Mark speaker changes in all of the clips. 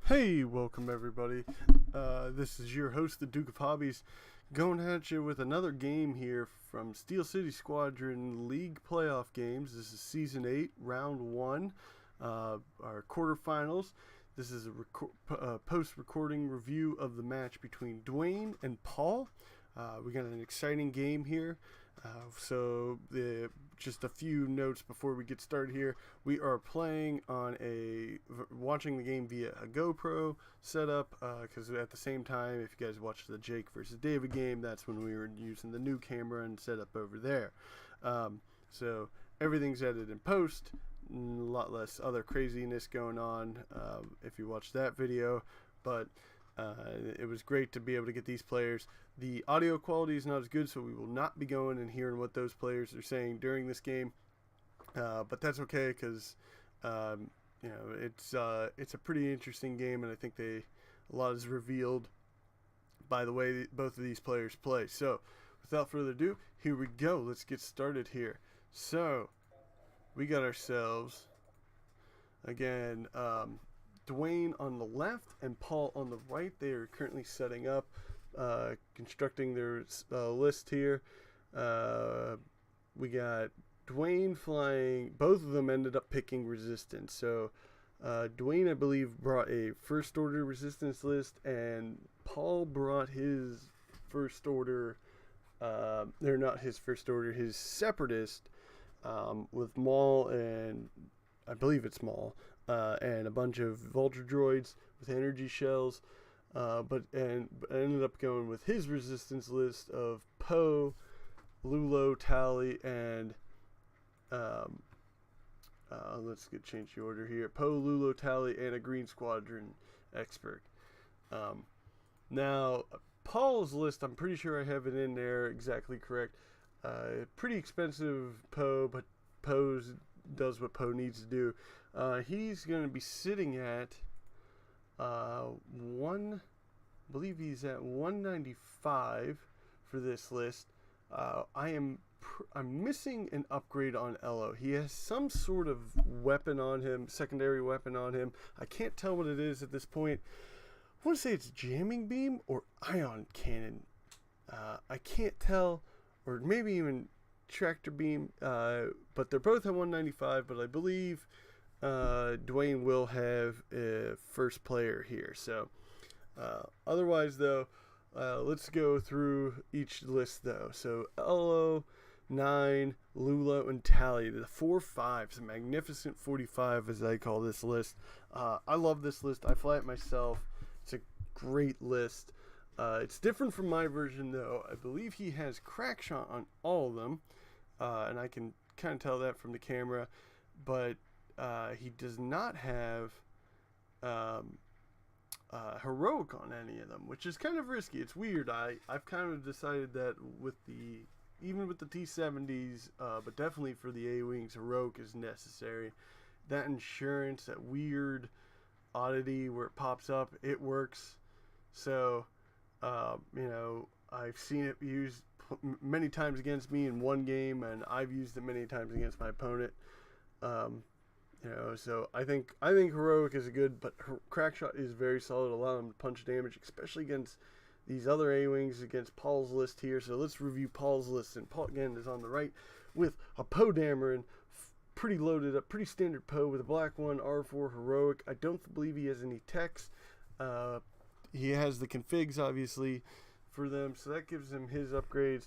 Speaker 1: Hey, welcome everybody. This is your host, the Duke of Hobbies, going at you with another game here from Steel City Squadron League Playoff Games. This is Season 8, Round 1, our quarterfinals. This is a post-recording review of the match between Dwayne and Paul. We got an exciting game here. Just a few notes before we get started here. We are playing on watching the game via a GoPro setup, because at the same time, if you guys watched the Jake versus David game, that's when we were using the new camera and setup over there. So everything's edited in post, a lot less other craziness going on if you watch that video, but it was great to be able to get these players. The audio quality is not as good, so we will not be going and hearing what those players are saying during this game. But that's okay, because it's a pretty interesting game, and I think a lot is revealed by the way both of these players play. So, without further ado, here we go. Let's get started here. So, we got ourselves again. Dwayne on the left and Paul on the right. They are currently setting up, constructing their list here. We got Dwayne flying. Both of them ended up picking resistance. So Dwayne, I believe, brought a first order resistance list, and Paul brought his first order. They're not his first order, his separatist, with Maul, and I believe it's Maul. And a bunch of Vulture droids with energy shells, but ended up going with his resistance list of Poe, Lulo, Tally, and change the order here. Poe, Lulo, Tally, and a Green Squadron expert. Now Paul's list, I'm pretty sure I have it in there exactly correct. Pretty expensive Poe, but Poe's does what Poe needs to do. He's going to be sitting at I believe he's at 195 for this list. I'm missing an upgrade on Ello. He has some sort of weapon on him, secondary weapon on him. I can't tell what it is at this point. I want to say it's jamming beam or ion cannon. I can't tell, or maybe even tractor beam, but they're both at 195, but I believe Dwayne will have a first player here. So otherwise though, let's go through each list though. So Elo, 9, Lulo, and Tally, the 4-5s, a magnificent 45 as I call this list. I love this list. I fly it myself. It's a great list. It's different from my version though. I believe he has crack shot on all of them, and I can kind of tell that from the camera, but he does not have heroic on any of them, which is kind of risky. It's weird. I've kind of decided that even with the T-70s, but definitely for the A-Wings, heroic is necessary. That insurance, that weird oddity where it pops up, it works. So I've seen it used many times against me in one game, and I've used it many times against my opponent. So I think heroic is good, but crackshot is very solid, allowing him to punch damage, especially against these other A-Wings, against Paul's list here. So let's review Paul's list, and Paul again is on the right with a Poe Dameron, pretty loaded up, pretty standard Poe with a black one, R4 heroic. I don't believe he has any text. He has the configs obviously for them, so that gives him his upgrades.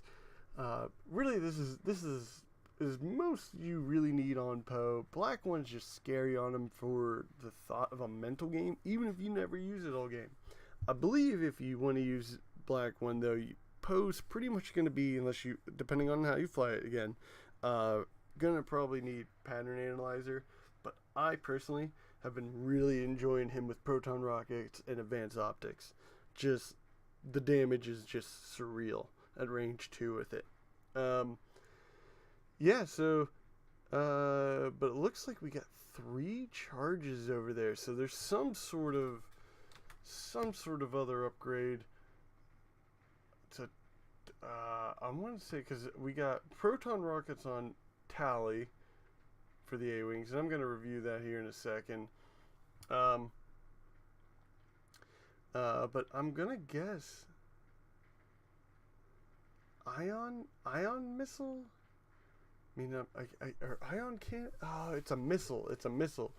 Speaker 1: Really, this is most you really need on Poe. Black one's just scary on him for the thought of a mental game, even if you never use it all game. I believe if you want to use black one though, Poe's pretty much going to be, unless you, depending on how you fly it again, gonna probably need pattern analyzer. But I personally have been really enjoying him with proton rockets and advanced optics. Just the damage is just surreal at range 2 with it. Yeah, so but it looks like we got 3 charges over there, so there's some sort of other upgrade to I want to say, because we got proton rockets on Tally for the A-Wings, and I'm going to review that here in a second. But I'm gonna guess ion missile. I mean, or ion can. Oh, it's a missile. It's a missile.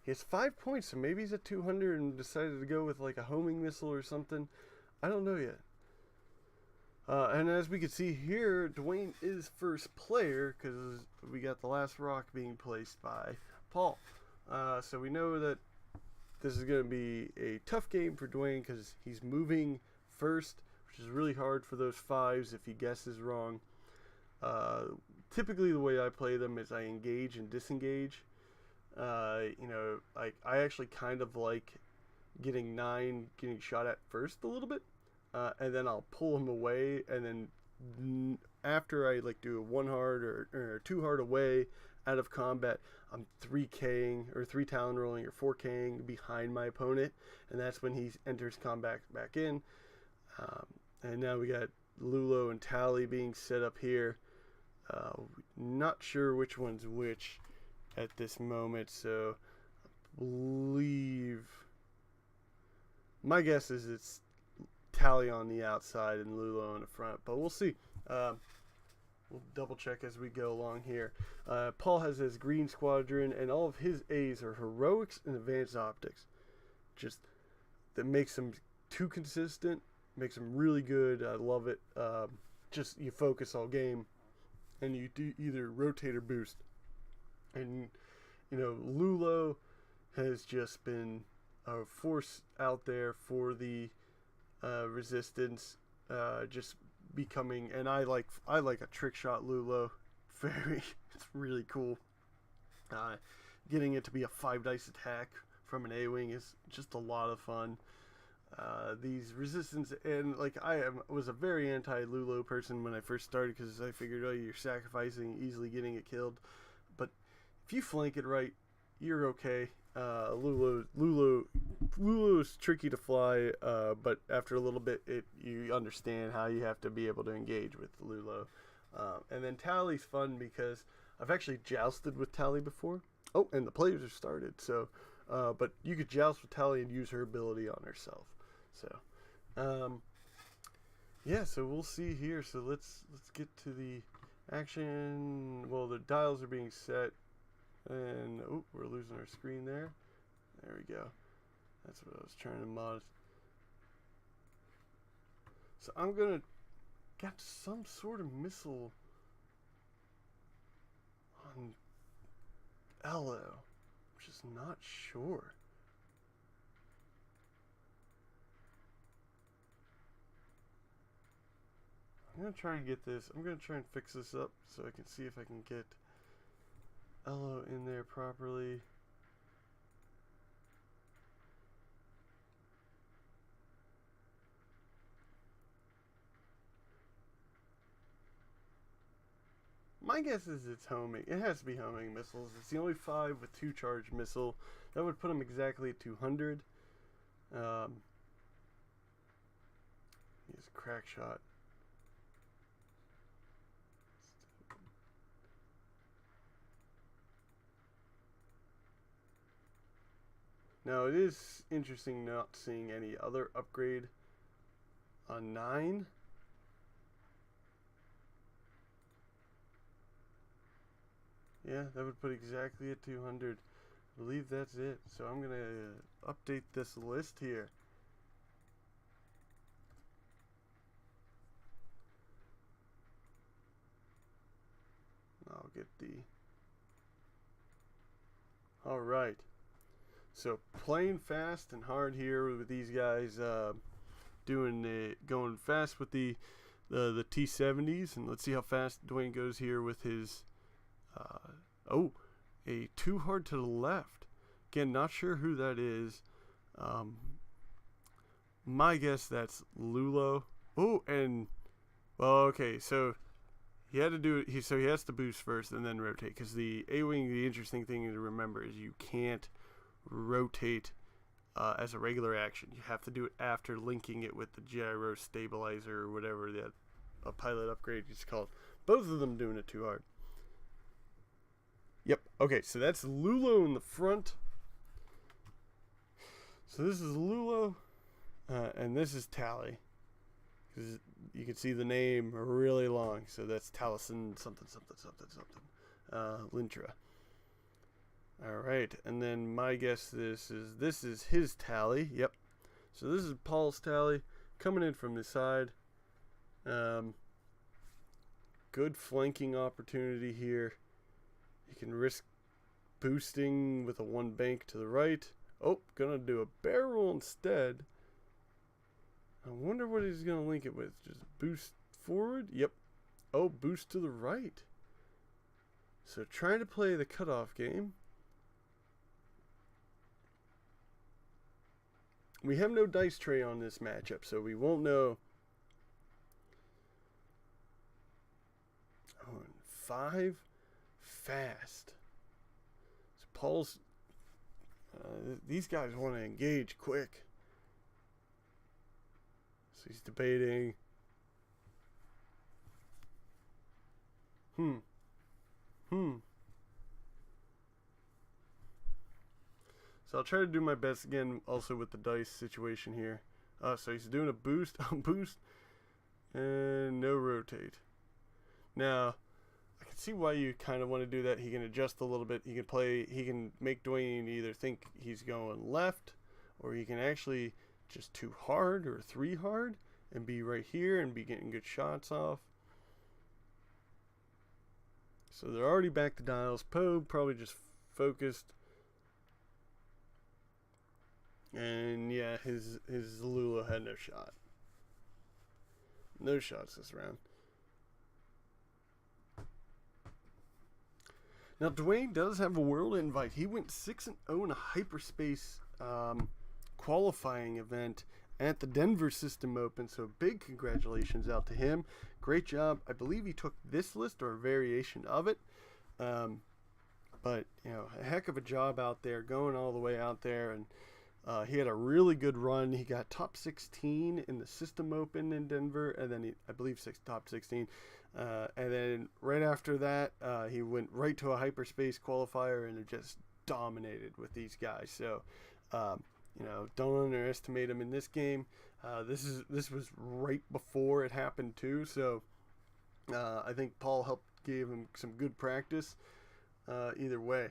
Speaker 1: He has 5 points, so maybe he's at 200 and decided to go with like a homing missile or something. I don't know yet. And as we can see here, Dwayne is first player because we got the last rock being placed by Paul. So we know that this is going to be a tough game for Dwayne because he's moving first, which is really hard for those fives if he guesses wrong. Typically the way I play them is I engage and disengage. You know, I actually kind of like getting 9 getting shot at first a little bit. And then I'll pull him away, and then after I like do a 1 hard or 2 hard away out of combat, I'm 3K'ing or 3 talon rolling or 4K'ing behind my opponent, and that's when he enters combat back in. And now we got Lulo and Tally being set up here. Not sure which one's which at this moment, so I believe my guess is it's Tally on the outside and Lulo in the front, but we'll see. We'll double check as we go along here. Paul has his green squadron, and all of his A's are heroics and advanced optics. Just that makes them too consistent, makes them really good. I love it. Just you focus all game, and you do either rotate or boost. And you know, Lulo has just been a force out there for the resistance, just becoming, and I like a trick shot Lulo. It's really cool. Getting it to be a 5 dice attack from an A-wing is just a lot of fun. These resistance, and like was a very anti-Lulo person when I first started because I figured, oh, you're sacrificing, easily getting it killed. But if you flank it right, you're okay. Lulo is tricky to fly, but after a little bit, you understand how you have to be able to engage with Lulo. And then Tally's fun because I've actually jousted with Tally before. Oh, and the players are started. So, but you could joust with Tally and use her ability on herself. So, yeah. So we'll see here. So let's get to the action. Well, the dials are being set. And oh, we're losing our screen there. There we go. That's what I was trying to mod. So I'm gonna get some sort of missile on Elo. I'm just not sure. I'm gonna try and get this. I'm gonna try and fix this up so I can see if I can get Elo in there properly. My guess is it's homing. It has to be homing missiles. It's the only 5 with 2 charged missile. That would put them exactly at 200. He's a crack shot. Now it is interesting not seeing any other upgrade on 9. Yeah, that would put exactly at 200. I believe that's it. So I'm going to update this list here. I'll get the... Alright. So playing fast and hard here with these guys, going fast with the T-70s, and let's see how fast Dwayne goes here with his a 2 hard to the left. Again, not sure who that is. My guess that's Lulo. Oh, and well, okay, so he had to do it. So he has to boost first and then rotate, because the A-wing, the interesting thing to remember is you can't rotate as a regular action. You have to do it after linking it with the gyro stabilizer or whatever that a pilot upgrade is called. Both of them doing it too hard. Yep. Okay, so that's Lulo in the front. So this is Lulo And this is Tally, because you can see the name really long, so that's Taliesin something something something something Lintra. All right, and then my guess this is his Tally. Yep. So this is Paul's Tally coming in from the side. Good flanking opportunity here. You can risk boosting with a one bank to the right. Oh, gonna do a barrel instead. I wonder what he's gonna link it with. Just boost forward. Yep. Oh, boost to the right. So trying to play the cutoff game. We have no dice tray on this matchup, so we won't know. Oh, and 5 fast. So Paul's. These guys want to engage quick. So he's debating. So I'll try to do my best again, also with the dice situation here. So he's doing a boost, boost, and no rotate. Now, I can see why you kind of want to do that. He can adjust a little bit. He can make Dwayne either think he's going left, or he can actually just 2 hard or 3 hard and be right here and be getting good shots off. So they're already back to dials. Poe probably just focused. And yeah, his Lula had no shot. No shots this round. Now Dwayne does have a world invite. He went 6-0 in a Hyperspace qualifying event at the Denver System Open. So big congratulations out to him. Great job. I believe he took this list or a variation of it. But you know, a heck of a job out there, going all the way out there, and he had a really good run. He got top 16 in the System Open in Denver, and then I believe top 16. And then right after that, he went right to a Hyperspace qualifier and just dominated with these guys. So, you know, don't underestimate him in this game. This was right before it happened too. So, I think Paul gave him some good practice. Either way.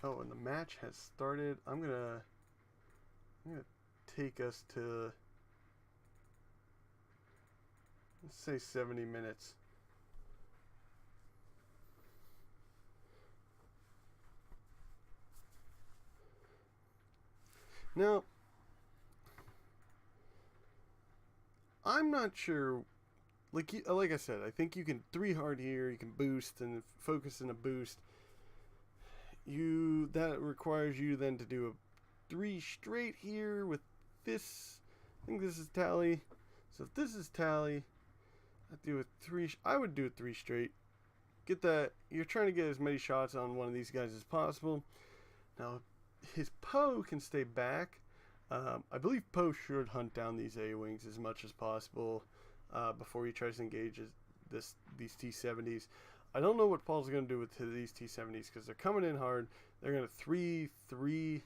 Speaker 1: Oh, and the match has started. I'm gonna take us to, let's say 70 minutes. Now, I'm not sure. Like I said, I think you can 3 hard here. You can boost and focus in a boost. That requires you then to do a 3 straight here with this. I think this is Tally. So if this is Tally, I would do a 3 straight. Get that. You're trying to get as many shots on one of these guys as possible. Now, his Poe can stay back. I believe Poe should hunt down these A-wings as much as possible before he tries to engage these T-70s. I don't know what Paul's going to do with these T-70s because they're coming in hard. They're going to 3-3.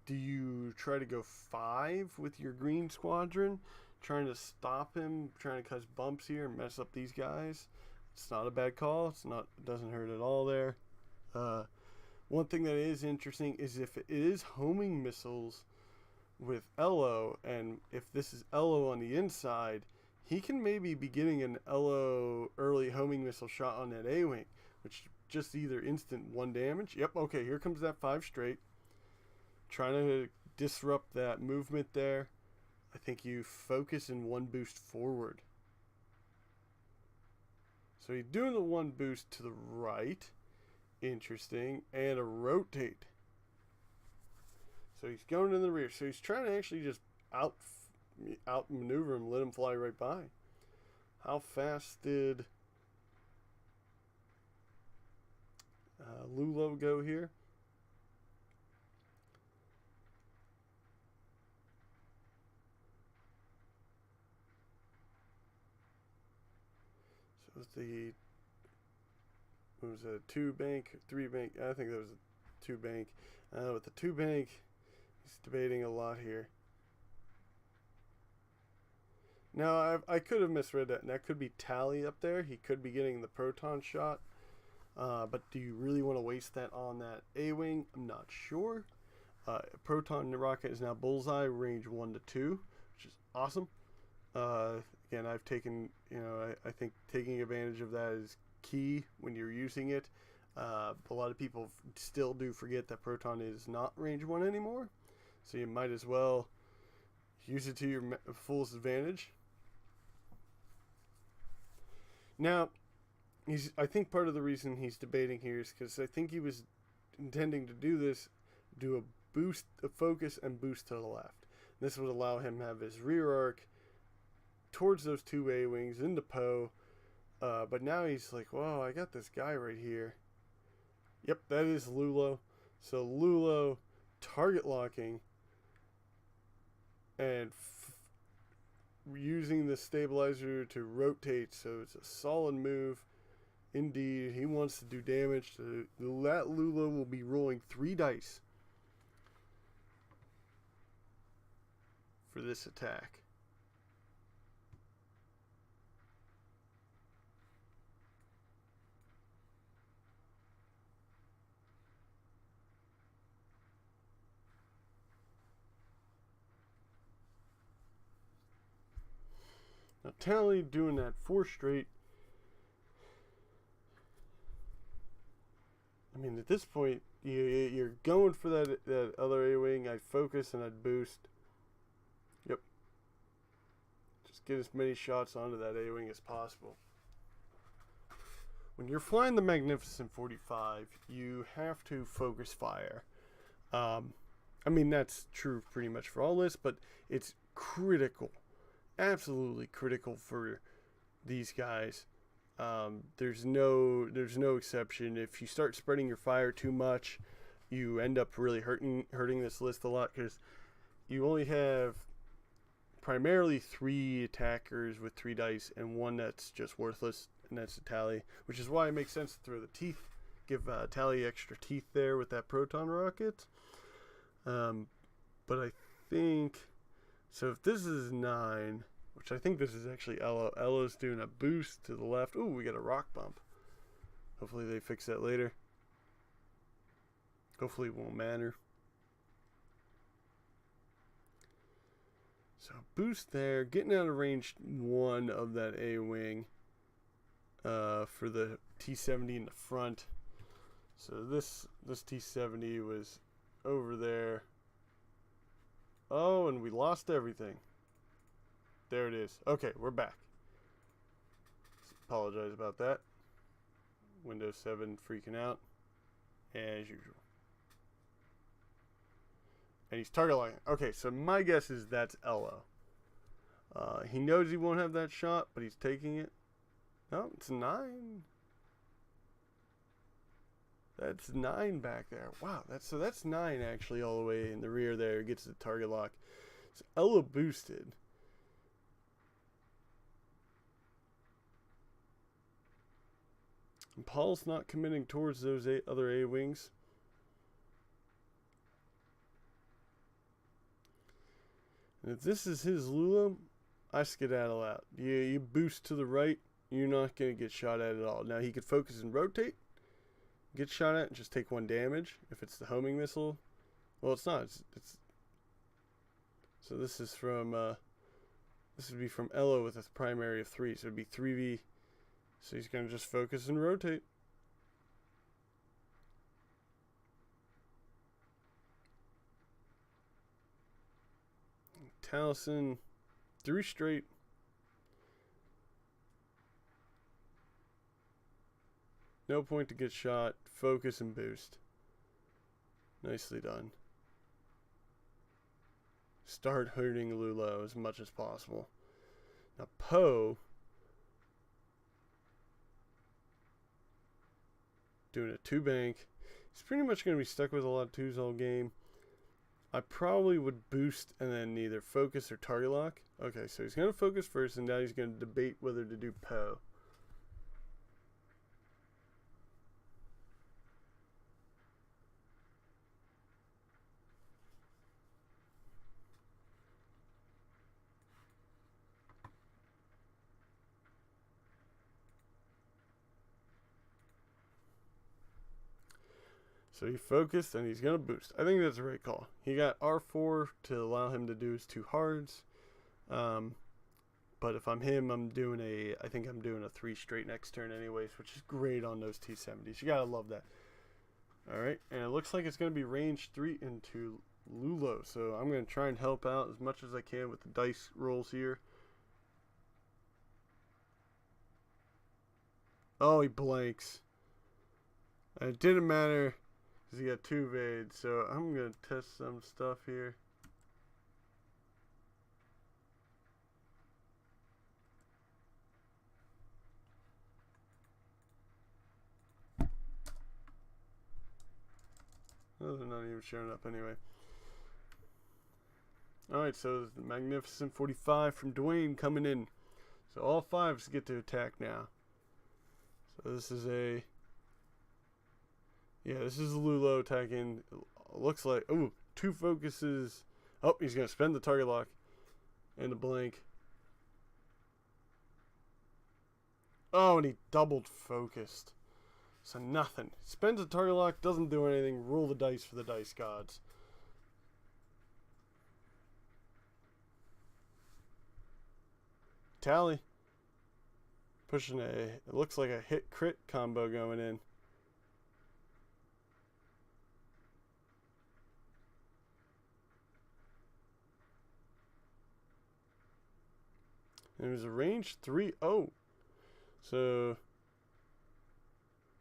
Speaker 1: Do you try to go 5 with your green squadron, trying to stop him, trying to cause bumps here and mess up these guys? It's not a bad call. It doesn't hurt at all there. One thing that is interesting is if it is homing missiles with LO, and if this is LO on the inside, he can maybe be getting an LO early homing missile shot on that A-wing, which just either instant 1 damage. Yep, okay, here comes that 5 straight. Trying to disrupt that movement there. I think you focus in 1 boost forward. So he's doing the 1 boost to the right. Interesting. And a rotate. So he's going in the rear. So he's trying to actually just outmaneuver him, let him fly right by. How fast did Lulo go here? So what was a 2 bank, 3 bank? I think that was a two bank. With the two bank, he's debating a lot here. Now, I could have misread that, and that could be Tally up there. He could be getting the proton shot. But do you really want to waste that on that A-Wing? I'm not sure. Proton rocket is now bullseye, range 1 to 2, which is awesome. Again, I've taken, I think taking advantage of that is key when you're using it. A lot of people still do forget that proton is not range 1 anymore. So you might as well use it to your fullest advantage. Now, I think part of the reason he's debating here is because I think he was intending to do this, do a boost, a focus, and boost to the left. This would allow him to have his rear arc towards those two A-Wings into Poe. But now he's like, whoa, I got this guy right here. Yep, that is Lulo. So Lulo target locking and using the stabilizer to rotate, so it's a solid move. Indeed, he wants to do damage. To that Lulo will be rolling 3 dice for this attack. Now Tally doing that 4 straight. I mean, at this point, you're going for that other A-Wing. I'd focus and I'd boost. Yep. Just get as many shots onto that A-Wing as possible. When you're flying the Magnificent 45, you have to focus fire. I mean, that's true pretty much for all lists, but it's critical. Absolutely critical for these guys. There's no exception. If you start spreading your fire too much, you end up really hurting this list a lot, because you only have primarily 3 attackers with 3 dice and 1 that's just worthless, and that's a Tally, which is why it makes sense to throw the teeth, give Tally extra teeth there with that proton rocket. But I think, so if this is 9, which I think this is actually Ella. Ella's doing a boost to the left. Ooh, we got a rock bump. Hopefully they fix that later. Hopefully it won't matter. So boost there, getting out of range 1 of that A-Wing for the T-70 in the front. So this T-70 was over there. Oh, and we lost everything. There it is. Okay, we're back. Apologize about that. Windows 7 freaking out, as usual. And he's target locking. Okay, so my guess is that's Elo. He knows he won't have that shot, but he's taking it. No, it's 9. That's 9 back there. Wow, that's 9 actually all the way in the rear there. Gets the target lock. So Elo boosted. And Paul's not committing towards those other A-Wings. And if this is his Lula, I skedaddle out. You boost to the right, you're not going to get shot at all. Now he could focus and rotate, get shot at, and just take 1 damage if it's the homing missile. Well, it's not. It's so this is from this would be from Elo with a primary of 3, so it'd be 3v. So he's going to just focus and rotate. Taliesin, 3 straight. No point to get shot. Focus and boost. Nicely done. Start hurting Lulo as much as possible. Now Poe, doing a 2 bank. He's pretty much going to be stuck with a lot of 2s all game. I probably would boost and then either focus or target lock. Okay, so he's going to focus first, and now he's going to debate whether to do Poe. So he focused and he's going to boost. I think that's the right call. He got R4 to allow him to do his 2 hards. But if I'm him, I think I'm doing a 3 straight next turn anyways, which is great on those T-70s. You got to love that. Alright, and it looks like it's going to be range 3 into Lulo. So I'm going to try and help out as much as I can with the dice rolls here. Oh, he blanks. And it didn't matter because he got 2 evades. So I'm going to test some stuff here. Oh, they're not even showing up anyway. Alright, so the Magnificent 45 from Dwayne coming in. So all 5s get to attack now. So this is a... Yeah, this is Lulo attacking. It looks like... Oh, 2 focuses. Oh, he's going to spend the target lock. And the blank. Oh, and he doubled focused. So nothing. Spends a target lock, doesn't do anything. Roll the dice for the dice gods. Tally. Pushing it looks like a hit crit combo going in. And it was a range 3. Oh. So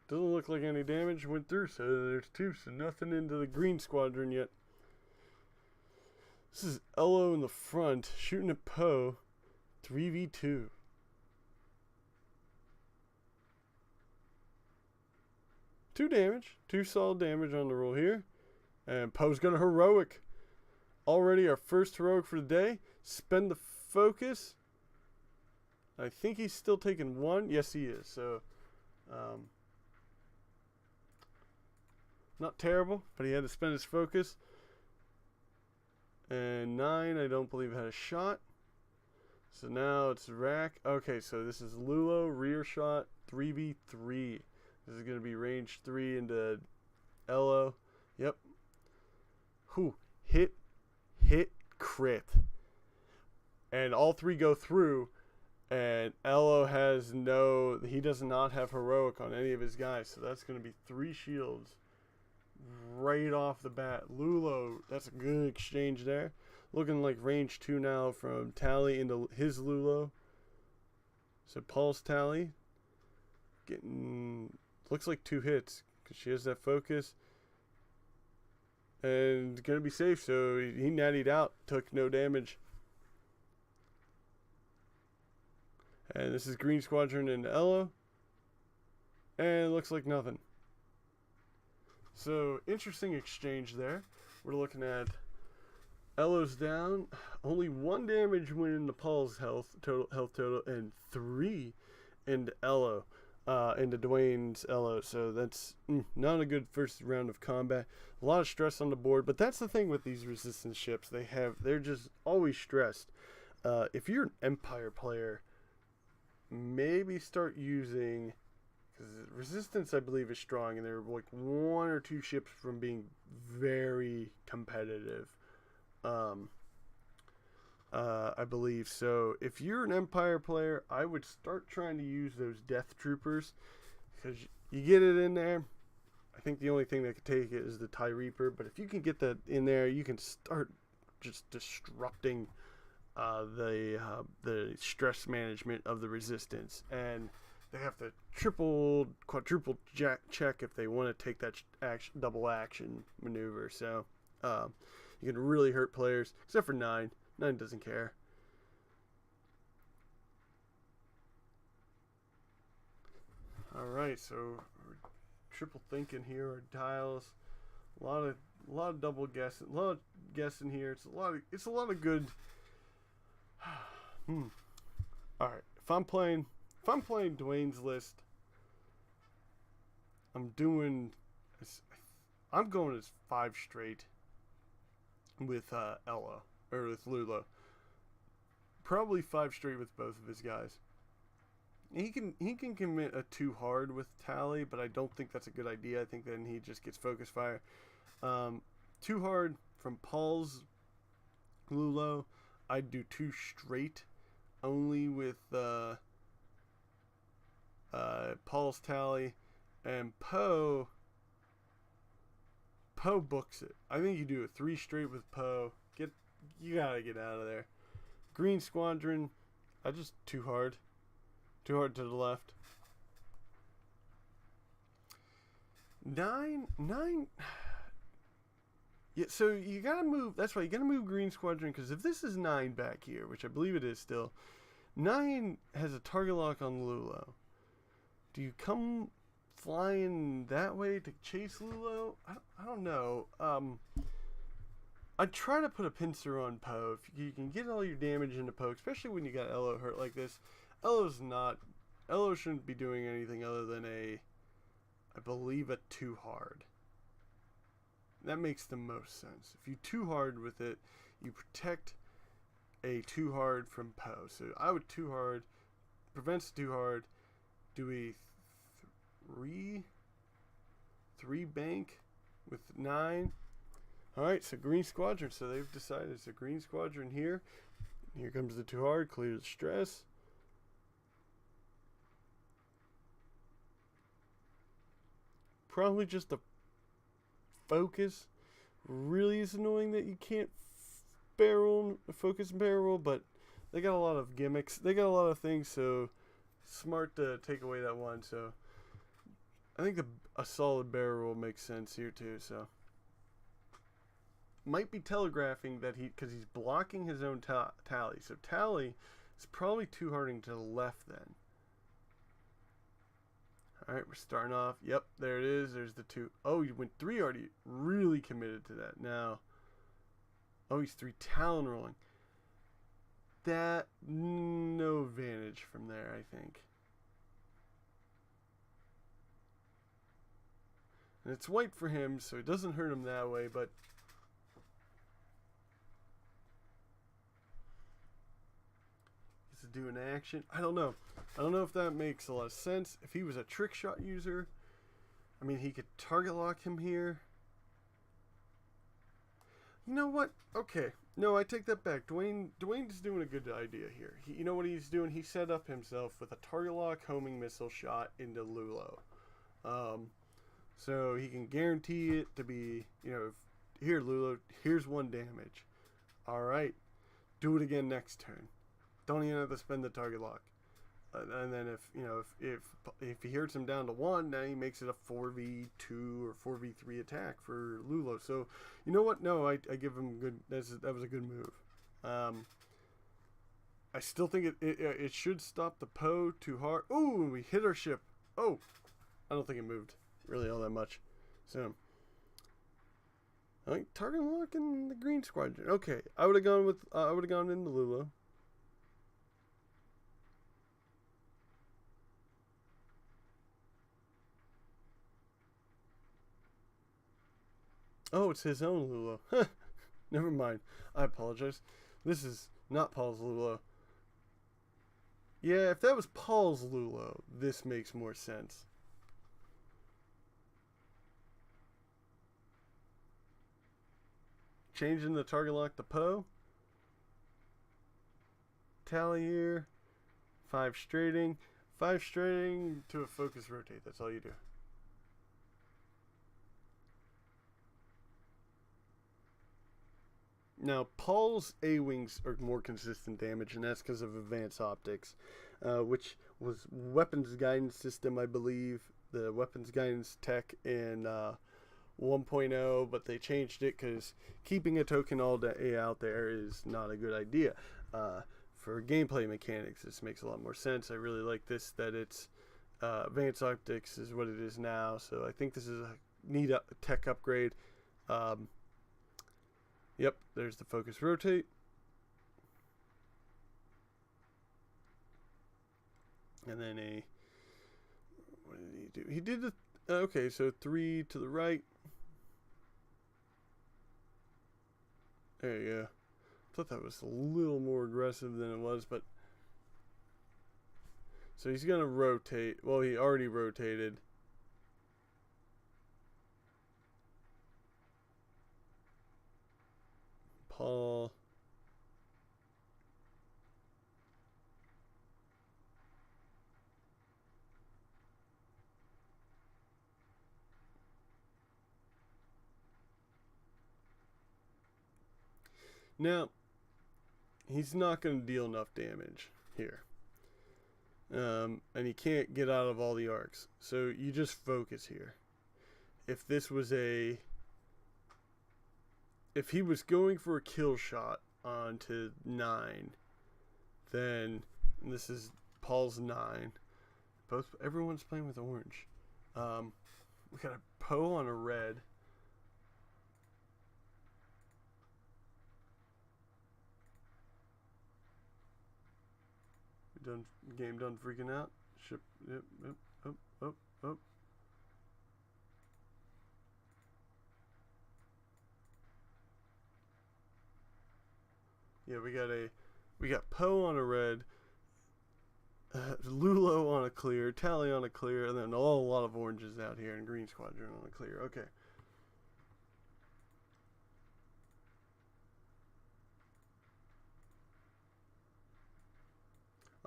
Speaker 1: doesn't look like any damage went through, so there's 2, so nothing into the green squadron yet. This is Elo in the front, shooting at Poe, 3v2. Two damage, 2 solid damage on the roll here. And Poe's gonna heroic. Already our first heroic for the day. Spend the focus. I think he's still taking 1. Yes, he is. So, not terrible, but he had to spend his focus. And 9, I don't believe had a shot. So now it's Rack. Okay, so this is Lulo, rear shot, 3v3. This is going to be range 3 into Elo. Yep. Whew. Hit, crit. And all 3 go through. And Elo has he does not have heroic on any of his guys. So that's going to be 3 shields right off the bat. Lulo, that's a good exchange there. Looking like range 2 now from Tally into his Lulo. So Paul's Tally getting, looks like 2 hits because she has that focus. And going to be safe, so he nattied out, took no damage. And this is Green Squadron and Elo. And it looks like nothing. So, interesting exchange there. We're looking at Elo's down. Only 1 damage went into Paul's health total, and 3 into Elo, into Dwayne's Elo. So that's not a good first round of combat. A lot of stress on the board, but that's the thing with these resistance ships. They're just always stressed. If you're an Empire player, maybe start using, because resistance I believe is strong, and they're like 1 or 2 ships from being very competitive. I believe so. If you're an Empire player, I would start trying to use those Death Troopers, because you get it in there. I think the only thing that could take it is the TIE Reaper, but if you can get that in there, you can start just disrupting the stress management of the resistance. And they have to quadruple check if they want to take that double action maneuver. So you can really hurt players, except for 9. 9 doesn't care. Alright, so we're triple thinking here. Our dials, a lot of double guessing, a lot of guessing here. It's a lot of good. Alright, if I'm playing Dwayne's list, I'm going as 5 straight with Ella, or with Lulo. Probably 5 straight with both of his guys. He can commit a too hard with tally, but I don't think that's a good idea. I think then he just gets focus fire. Too hard from Paul's Lulo. I'd do 2 straight, only with Paul's tally, and Poe books it. I think you do a 3 straight with Poe. You gotta get out of there. Green Squadron, I just too hard to the left. 9. Yeah, so you gotta move. That's why you gotta move Green Squadron, because if this is 9 back here, which I believe it is still, 9 has a target lock on Lulo. Do you come flying that way to chase Lulo? I don't know. I'd try to put a pincer on Poe. If you can get all your damage into Poe, especially when you got Elo hurt like this. Elo shouldn't be doing anything other than I believe a too hard. That makes the most sense. If you too hard with it, you protect a too hard from Poe. So I would too hard, prevents too hard, do a 3 bank with 9. Alright, so Green Squadron. So they've decided it's a Green Squadron here. Here comes the too hard, clear the stress. Probably just the focus. Really is annoying that you can't focus and barrel, but they got a lot of gimmicks. They got a lot of things, so smart to take away that one. So I think a solid barrel makes sense here too. So might be telegraphing that because he's blocking his own tally. So tally is probably too harding to the left then. Alright, we're starting off. Yep, there it is. There's the 2. Oh, you went 3 already. Really committed to that. Now, oh, he's 3 talon rolling. That, no advantage from there, I think. And it's white for him, so it doesn't hurt him that way, but do an action. I don't know if that makes a lot of sense. If he was a trick shot user, I mean, he could target lock him here. You know what? Okay, no, I take that back. Dwayne's doing a good idea here. You know what he's doing? He set up himself with a target lock homing missile shot into Lulo, so he can guarantee it to be, here Lulo, here's 1 damage. All right, do it again next turn. Don't even have to spend the target lock. And then if he hurts him down to 1, then he makes it a 4v2 or 4v3 attack for Lulo. So, you know what? No, I give him good. That was a good move. I still think it should stop the Poe too hard. Oh, we hit our ship. Oh, I don't think it moved really all that much. So, I think target lock in the Green Squadron. Okay, I would have gone with into Lulo. Oh, it's his own Lulo. Never mind. I apologize. This is not Paul's Lulo. Yeah, if that was Paul's Lulo, this makes more sense. Changing the target lock to Poe. Tally here. 5 straighting. 5 straighting to a focus rotate. That's all you do. Now, Paul's A-Wings are more consistent damage, and that's because of advanced optics, which was weapons guidance system, I believe, the weapons guidance tech in 1.0, but they changed it because keeping a token all day out there is not a good idea. For gameplay mechanics, this makes a lot more sense. I really like this, that it's advanced optics is what it is now, so I think this is a neat tech upgrade. Yep, there's the focus rotate. And then what did he do? He did the, okay, so 3 to the right. There you go. I thought that was a little more aggressive than it was, but So he's going to rotate. Well, he already rotated. Paul. Now, he's not going to deal enough damage here. And he can't get out of all the arcs. So you just focus here. If this was a... If he was going for a kill shot onto 9, then this is Paul's 9. Everyone's playing with orange. We got a Poe on a red. Game done freaking out. Ship, yep, up. Yeah, we got Poe on a red, Lulo on a clear, Tally on a clear, and then a lot of oranges out here, and Green Squadron on a clear. Okay.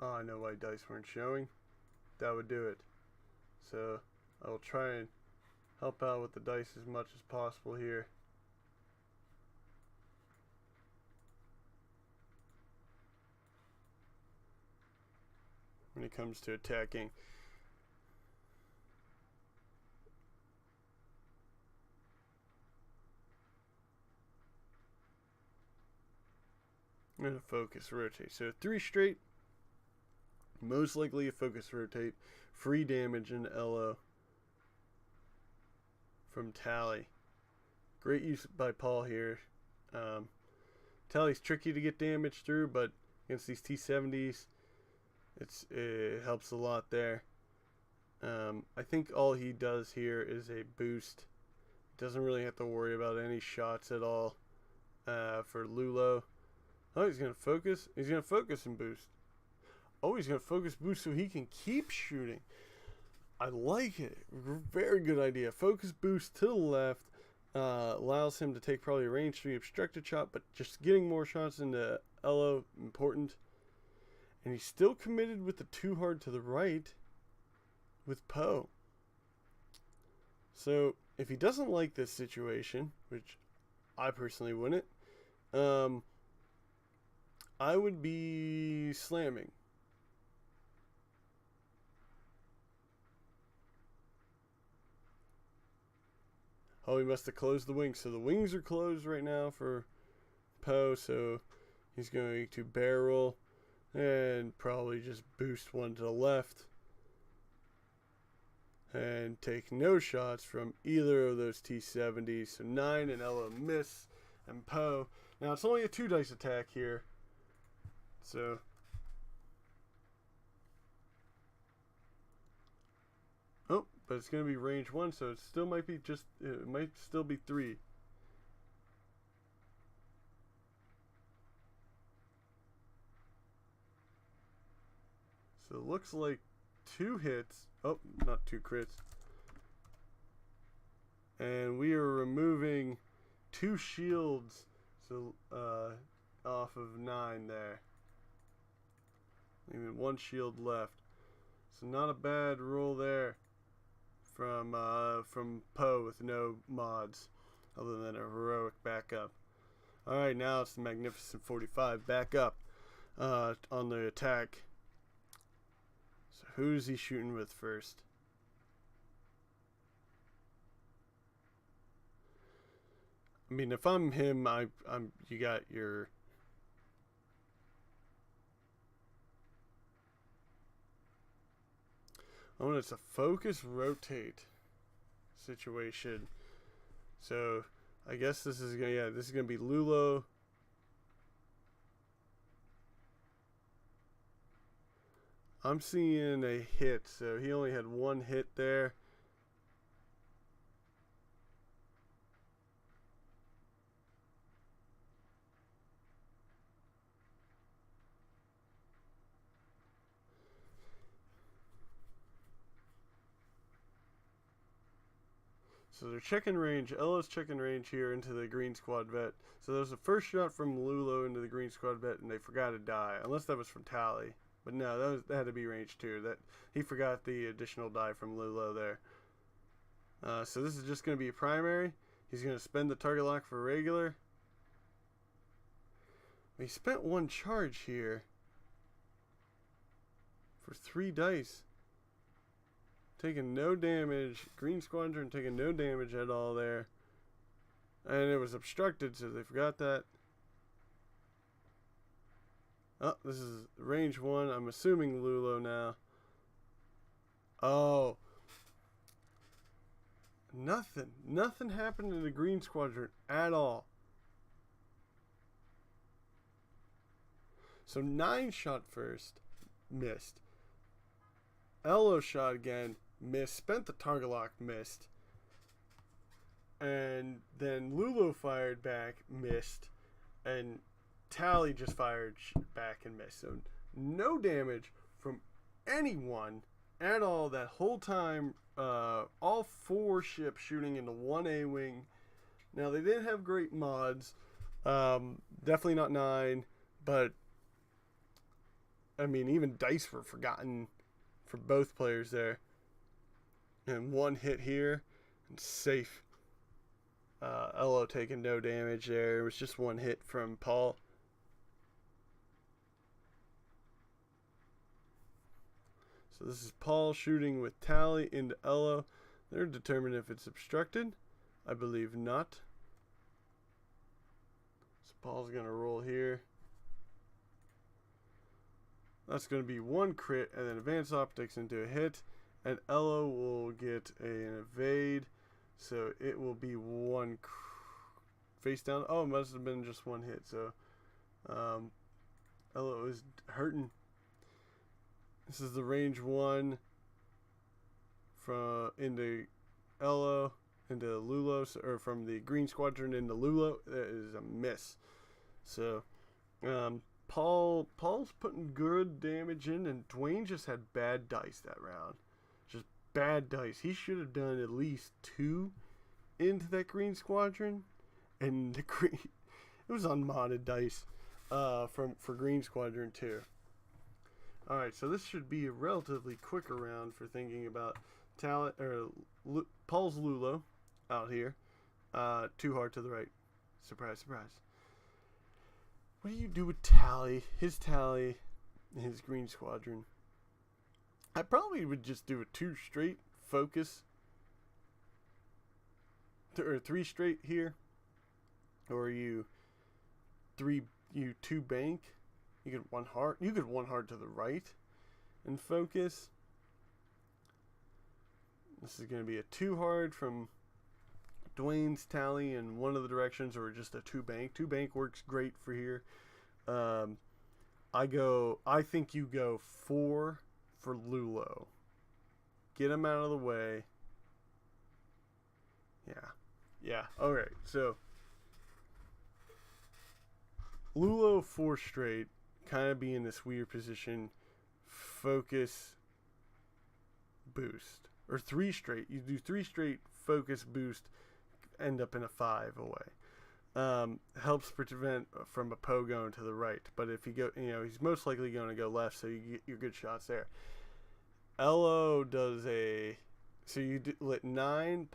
Speaker 1: Oh, I know why dice weren't showing. That would do it. So I will try and help out with the dice as much as possible here. When it comes to attacking. I'm going to focus rotate. So 3 straight. Most likely a focus rotate. Free damage in LO from Tally. Great use by Paul here. Tally's tricky to get damage through, but against these T-70s, it helps a lot there. I think all he does here is a boost. Doesn't really have to worry about any shots at all for Lulo. Oh, he's going to focus. He's going to focus and boost. Oh, he's going to focus boost so he can keep shooting. I like it. Very good idea. Focus boost to the left allows him to take probably a range 3 obstructed shot, but just getting more shots into LO, important. And he's still committed with the 2 hard to the right with Poe. So if he doesn't like this situation, which I personally wouldn't, I would be slamming. Oh, he must have closed the wings. So the wings are closed right now for Poe. So he's going to barrel and probably just boost one to the left. And take no shots from either of those T-70s. So 9 and Ella miss. And Poe. Now it's only a 2 dice attack here. So oh, but it's going to be range 1, so it still might be it might still be 3. So it looks like 2 hits. Oh, not 2 crits. And we are removing 2 shields, so off of 9 there. Even 1 shield left. So not a bad roll there from Poe with no mods other than a heroic backup. Alright, now it's the Magnificent 45 back up on the attack. So who's he shooting with first? I mean, if I'm him, you got your oh, it's a focus rotate situation. So I guess this is gonna be Lulo. I'm seeing a hit, so he only had 1 hit there. So they're checking range. Ella's checking range here into the green squad vet. So there's a first shot from Lulo into the green squad vet, and they forgot to die. Unless that was from Tally. But no, that had to be range 2. That he forgot the additional die from Lulo there. So this is just going to be a primary. He's going to spend the target lock for regular. He spent 1 charge here for 3 dice. Taking no damage. Green Squadron taking no damage at all there. And it was obstructed, so they forgot that. Oh, this is range 1. I'm assuming Lulo now. Oh. Nothing happened in the Green Squadron at all. So 9 shot first. Missed. Elo shot again. Missed. Spent the target lock. Missed. And then Lulo fired back. Missed. And Tally just fired back and missed. So no damage from anyone at all that whole time. All 4 ships shooting into 1 A-wing. Now they didn't have great mods. Definitely not 9. But I mean, even dice were forgotten for both players there. And 1 hit here and safe. Elo taking no damage there. It was just 1 hit from Paul. So this is Paul shooting with Tally into Elo. They're determined if it's obstructed. I believe not. So Paul's going to roll here. That's going to be 1 crit and then advanced optics into a hit. And Elo will get an evade. So it will be 1 face down. Oh, it must have been just 1 hit. So Elo is hurting. This is the range 1 from into Elo into Lulo, or from the Green Squadron into Lulo. That is a miss. So Paul's putting good damage in, and Dwayne just had bad dice that round. Just bad dice. He should have done at least 2 into that Green Squadron, and the green it was unmodded dice for Green Squadron too. Alright, so this should be a relatively quicker round for thinking about Paul's Lulo out here. Too hard to the right. Surprise, surprise. What do you do with Tally? His Tally and his Green Squadron. I probably would just do a 2 straight focus. Or 3 straight here. Or you 2 bank. You get 1 hard. You get 1 hard to the right and focus. This is going to be a 2 hard from Dwayne's Tally in one of the directions, or just a 2 bank. 2 bank works great for here. I think you go 4 for Lulo. Get him out of the way. Yeah. Alright, so Lulo 4 straight, kind of be in this weird position. Focus, boost. Or 3 straight. You do 3 straight, focus, boost, end up in a 5 away. Helps prevent from a Poe going to the right. But if you go, he's most likely going to go left, so you get your good shots there. Elo does a, so you lit 9.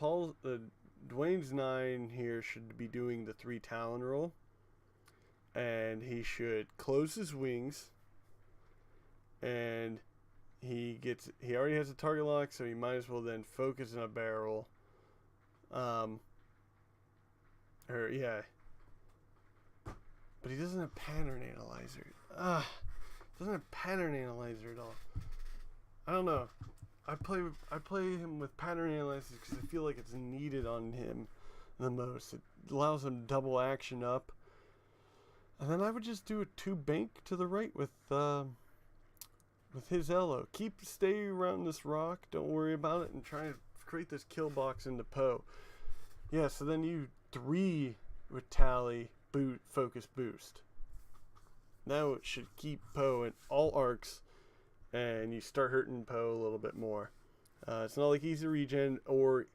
Speaker 1: Dwayne's 9 here should be doing the 3 Talon roll. And he should close his wings. And he already has a target lock, so he might as well then focus in a barrel. But he doesn't have pattern analyzer. Doesn't have pattern analyzer at all. I don't know. I play him with pattern analyzer because I feel like it's needed on him the most. It allows him to double action up. And then I would just do a 2 bank to the right with his Elo. Stay around this rock. Don't worry about it, and try to create this kill box into Poe. Yeah. So then you 3 with Tally focus boost. Now it should keep Poe in all arcs, and you start hurting Poe a little bit more. It's not like he's a regen, or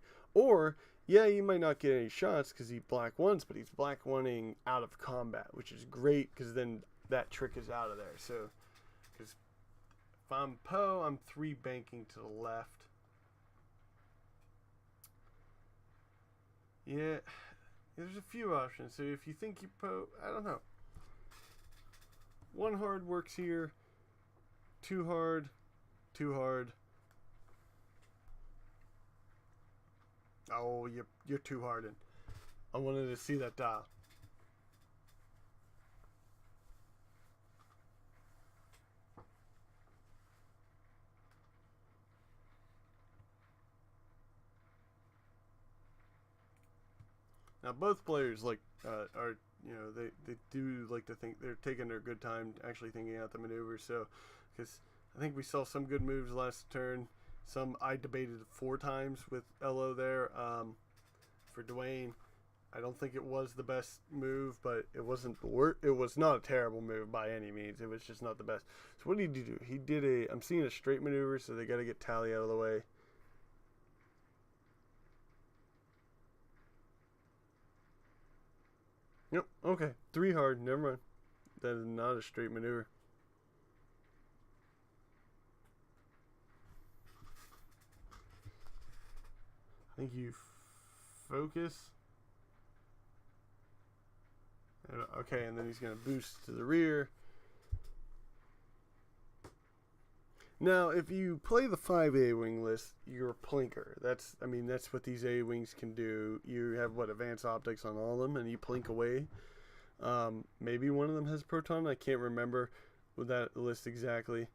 Speaker 1: yeah, you might not get any shots because he black ones, but he's black oneing out of combat, which is great because then that trick is out of there. So, because if I'm Poe, I'm 3 banking to the left. Yeah, there's a few options. So if you think you Poe, I don't know. 1 hard works here. 2 hard. 2 hard. Oh, you're too hardened. I wanted to see that dial. Now both players are, you know, they do like to think they're taking their good time actually thinking out the maneuvers. So because I think we saw some good moves last turn. Some I debated 4 times with LO there. For Dwayne, I don't think it was the best move, but it wasn't the worst. It was not a terrible move by any means. It was just not the best. So what did he do? He did a. I'm seeing a straight maneuver, so they got to get Tally out of the way. Yep. Okay. 3 hard. Never mind. That is not a straight maneuver. I think you focus. Okay, and then he's going to boost to the rear. Now, if you play the 5 A-Wing list, you're a plinker. That's what these A-Wings can do. You have, advanced optics on all of them, and you plink away. Maybe one of them has proton. I can't remember with that list exactly.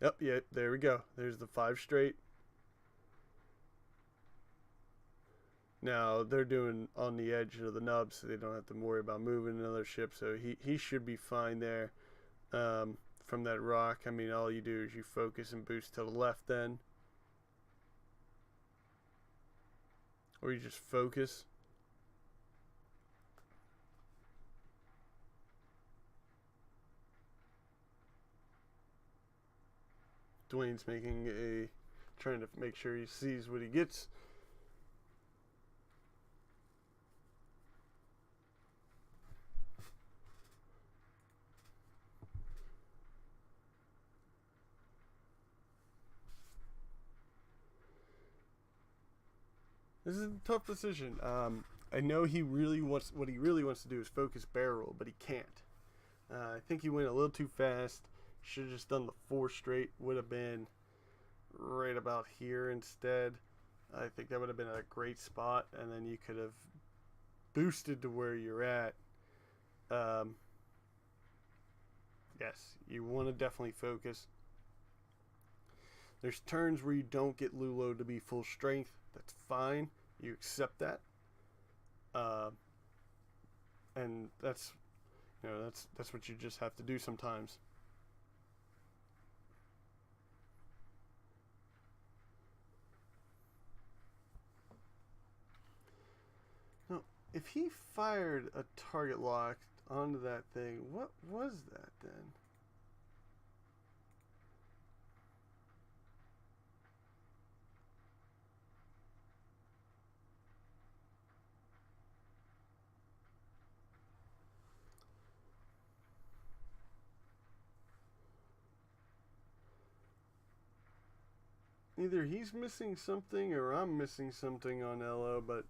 Speaker 1: Yep, yeah, there we go. There's the 5 straight. Now, they're doing on the edge of the nub, so they don't have to worry about moving another ship. So he should be fine there. From that rock. I mean, all you do is you focus and boost to the left then. Or you just focus. Dwayne's trying to make sure he sees what he gets. This is a tough decision. I know he really wants to do is focus barrel roll, but he can't. I think he went a little too fast. Should have just done the 4 straight. Would have been right about here instead. I think that would have been a great spot, and then you could have boosted to where you're at. Yes, you want to definitely focus. There's turns where you don't get Lulo to be full strength. That's fine. You accept that. And that's what you just have to do sometimes. Now, if he fired a target lock onto that thing, what was that then? Either he's missing something or I'm missing something on LO, but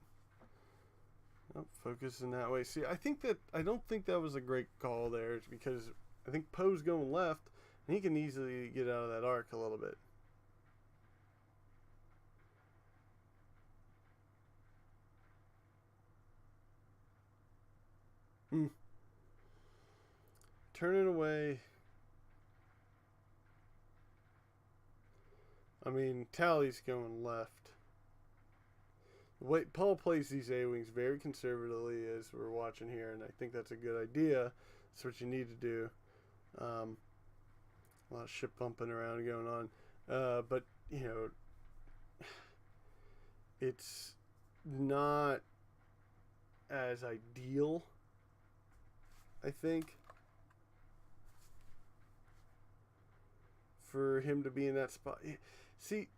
Speaker 1: focus in that way. See, I don't think that was a great call there. It's because I think Poe's going left, and he can easily get out of that arc a little bit. Turn it away. I mean, Tally's going left. Paul plays these A-Wings very conservatively as we're watching here, and I think that's a good idea. That's what you need to do. A lot of ship bumping around going on. But, it's not as ideal, I think, for him to be in that spot. See,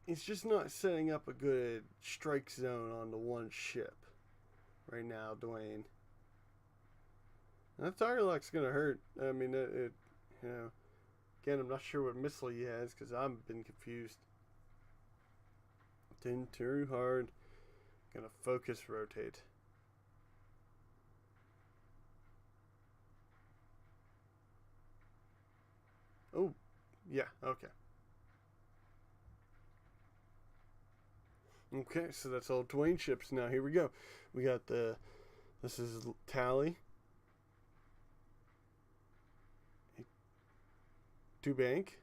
Speaker 1: he's just not setting up a good strike zone on the one ship right now, Dwayne. And that target lock's gonna hurt. I mean, it you know, again, I'm not sure what missile he has because I've been confused. Didn't too hard. Gonna focus rotate. Oh, yeah, okay. Okay, so that's all Dwayne ships now. Here we go. We got this is Tally. Two bank.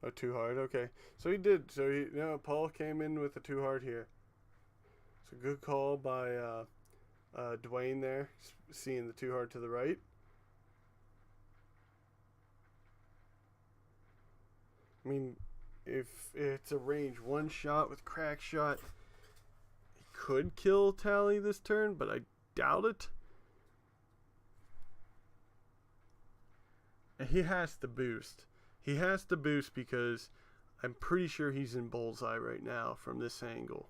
Speaker 1: Oh, too hard. Okay. So he did. So Paul came in with a too hard here. So good call by Dwayne there, seeing the too hard to the right. I mean, if it's a range one shot with crack shot, he could kill Tally this turn, but I doubt it. And he has to boost. He has to boost because I'm pretty sure he's in bullseye right now from this angle.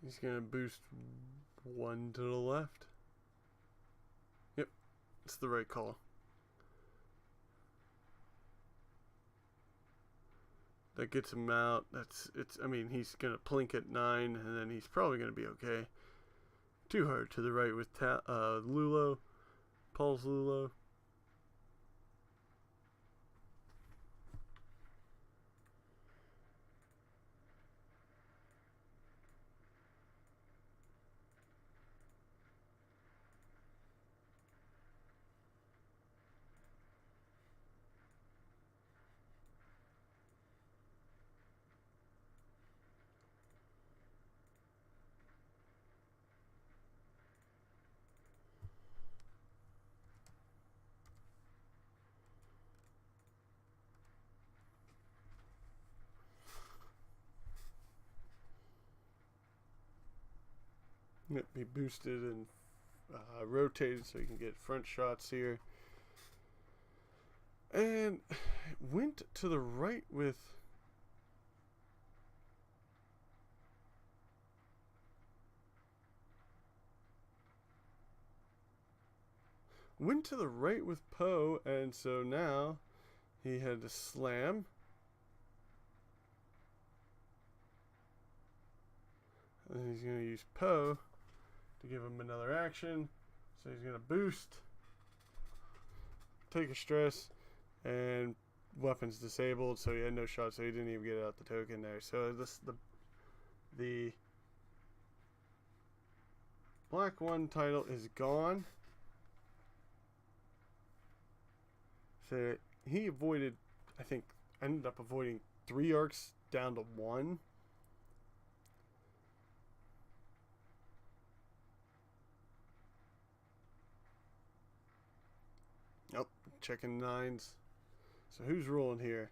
Speaker 1: He's going to boost one to the left. Yep, it's the right call. That gets him out. I mean, he's going to plink at 9, and then he's probably going to be okay. Too hard to the right with Lulo. Paul's Lulo. Yep, he boosted and rotated so he can get front shots here. And went to the right with... Went to the right with Poe, and so now he had to slam. And he's going to use Poe to give him another action. So he's going to boost, take a stress, and weapons disabled. So he had no shot, so he didn't even get out the token there. So the Black 1 title is gone. So he avoided, I think, ended up avoiding 3 arcs down to 1. Oh, checking 9s. So who's rolling here?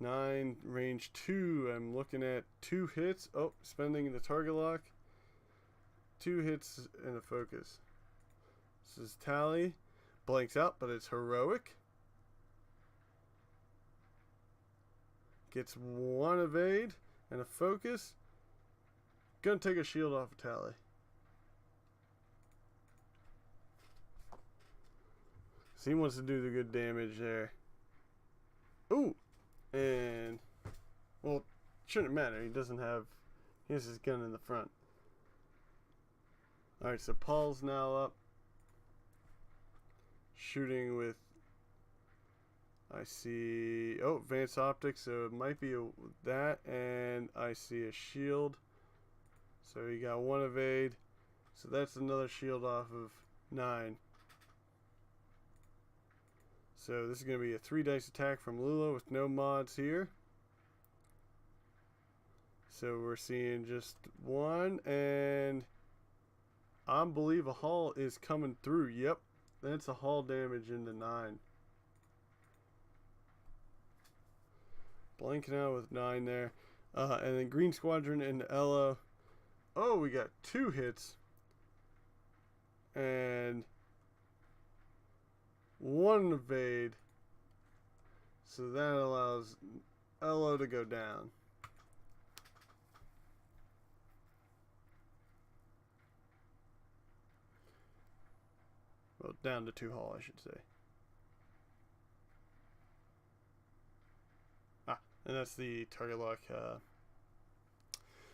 Speaker 1: 9, range 2. I'm looking at 2 hits. Oh, spending the target lock. 2 hits and a focus. This is Tally. Blanks out, but it's heroic. Gets 1 evade and a focus. Gonna take a shield off of Tally. So he wants to do the good damage there. Ooh! And, well, shouldn't matter. He has his gun in the front. Alright, so Paul's now up. Shooting with, I see, oh, advanced optics, so it might be that, and I see a shield. So he got 1 evade. So that's another shield off of 9. So this is going to be a 3 dice attack from Lula with no mods here. So we're seeing just 1, and I believe a hull is coming through. Yep, that's a hull damage into 9. Blanking out with 9 there. And then Green Squadron and Ella Oh, we got 2 hits. And 1 evade. So that allows LO to go down. Well, down to 2 hull, I should say. And that's the target lock.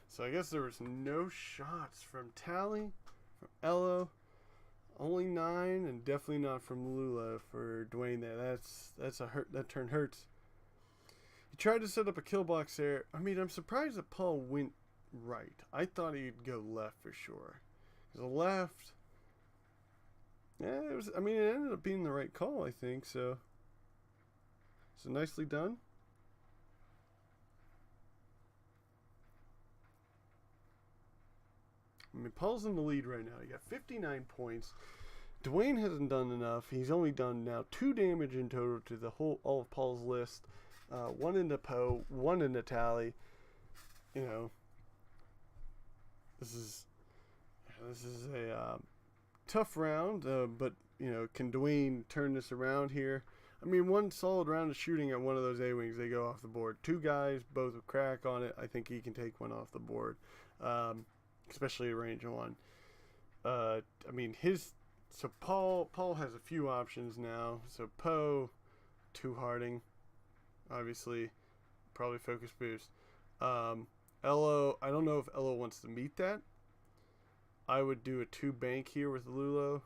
Speaker 1: So I guess there was no shots from Tally, from Elo, only 9, and definitely not from Lula for Dwayne there. That's a hurt. That turn hurts. He tried to set up a kill box there. I mean, I'm surprised that Paul went right. I thought he'd go left for sure. The left. Yeah, it was. I mean, it ended up being the right call, I think. So nicely done. I mean, Paul's in the lead right now. He got 59 points. Dwayne hasn't done enough. He's only done now 2 damage in total to all of Paul's list. 1 into Poe, 1 into Tally. You know, this is a tough round, but you know, can Dwayne turn this around here? I mean, 1 solid round of shooting at one of those A-wings, they go off the board. 2 guys, both with crack on it. I think he can take 1 off the board. Especially a range of 1. I mean, so Paul has a few options now. So Poe, 2 Harding, obviously, probably focus boost. Elo, I don't know if Elo wants to meet that. I would do a 2 bank here with Lulo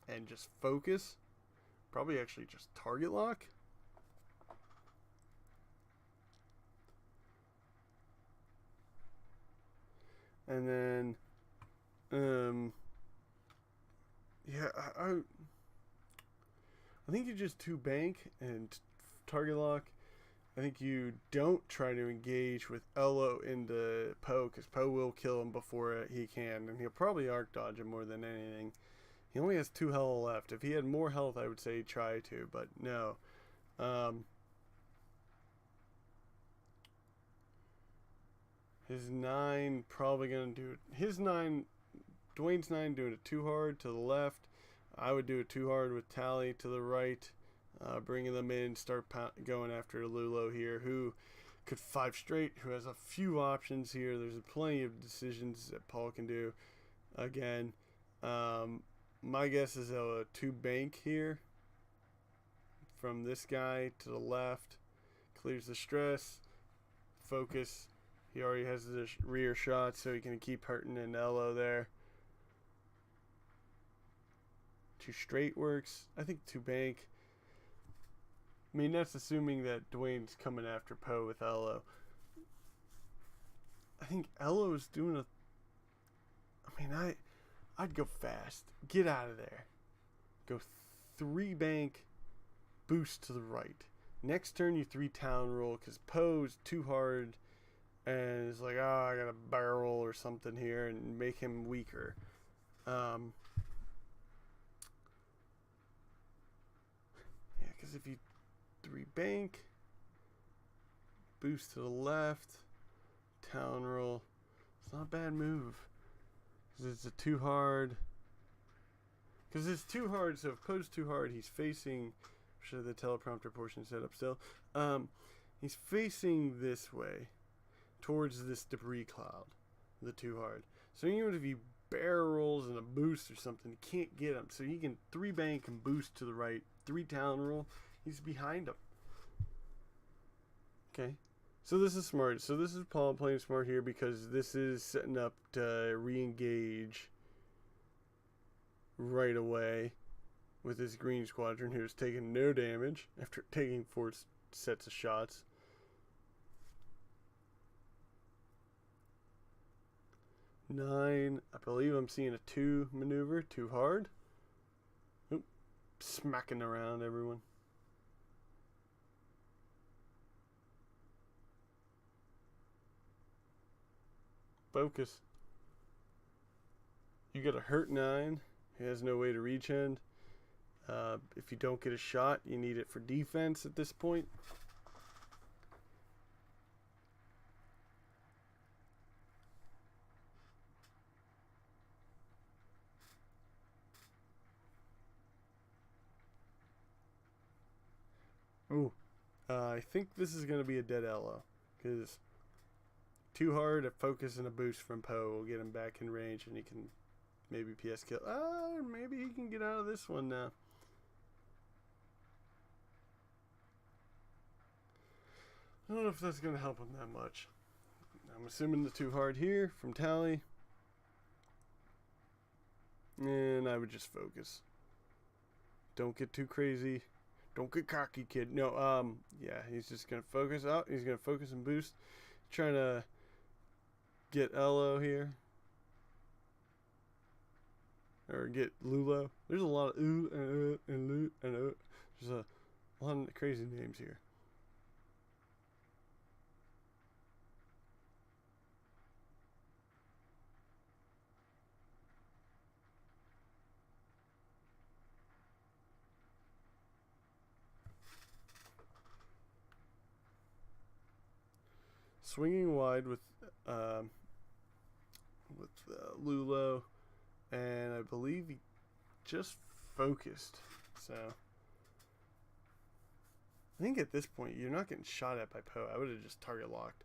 Speaker 1: and just focus. Probably actually just target lock. And then, yeah, I think you just 2 bank and target lock. I think you don't try to engage with Elo into Poe, because Poe will kill him before he can, and he'll probably arc dodge him more than anything. He only has 2 health left. If he had more health, I would say try to, but no. His 9 probably going to do it. His 9, Dwayne's 9 doing it 2 hard to the left. I would do it 2 hard with Tally to the right. Bringing them in, start going after Lulo here, who could 5 straight, who has a few options here. There's plenty of decisions that Paul can do. Again, my guess is a 2 bank here from this guy to the left. Clears the stress. Focus. He already has the rear shot, so he can keep hurting an Elo there. 2 straight works. I think 2 bank. I mean, that's assuming that Dwayne's coming after Poe with Elo. I think Elo is doing a... I mean, I'd go fast. Get out of there. Go 3 bank, boost to the right. Next turn, you 3 town roll, because Poe's too hard, and it's like, oh, I got a barrel or something here, and make him weaker. Yeah, because if you 3 bank, boost to the left, town roll, it's not a bad move. Because it's a 2 hard. Because it's 2 hard, so if Poe's 2 hard, he's facing... Should have the teleprompter portion set up still. He's facing this way, towards this debris cloud, the 2 hard. So even if he barrel rolls and a boost or something, he can't get him. So he can 3 bank and boost to the right, 3 town roll. He's behind him. Okay. So this is smart. So this is Paul playing smart here, because this is setting up to re-engage right away with this green squadron, who's taking no damage after taking 4 sets of shots. Nine, I believe I'm seeing a 2 maneuver, 2 hard. Oop, smacking around everyone. Focus. You got a hurt 9. He has no way to reach end. If you don't get a shot, you need it for defense at this point. Ooh. I think this is going to be a dead Elo. Because too hard, a focus and a boost from Poe will get him back in range, and he can maybe PS kill. Maybe he can get out of this one now. I don't know if that's going to help him that much. I'm assuming the too hard here from Tally. And I would just focus. Don't get too crazy. Don't get cocky, kid. No, yeah, he's just going to focus out. He's going to focus and boost. Trying to get Elo here. Or get Lulo. There's a lot of ooh and Lu and there's a lot of crazy names here. Swinging wide with Lulo, and I believe he just focused. So I think at this point you're not getting shot at by Poe. I would have just target locked.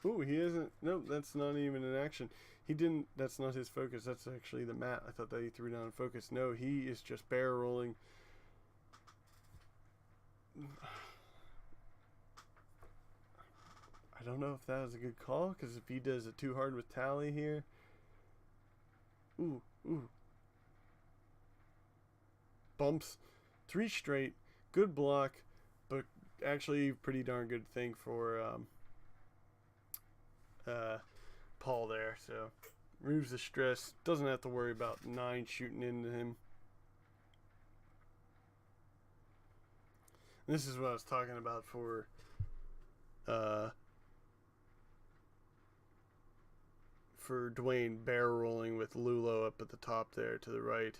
Speaker 1: Ooh, he isn't. Nope, that's not even an action. He didn't. That's not his focus. That's actually the mat. I thought that he threw down focus. No, he is just barrel rolling. I don't know if that was a good call, because if he does it too hard with Tally here. Ooh. Bumps. 3 straight. Good block, but actually pretty darn good thing for Paul there. So removes the stress. Doesn't have to worry about 9 shooting into him. This is what I was talking about for Dwayne barrel rolling with Lulo up at the top there to the right.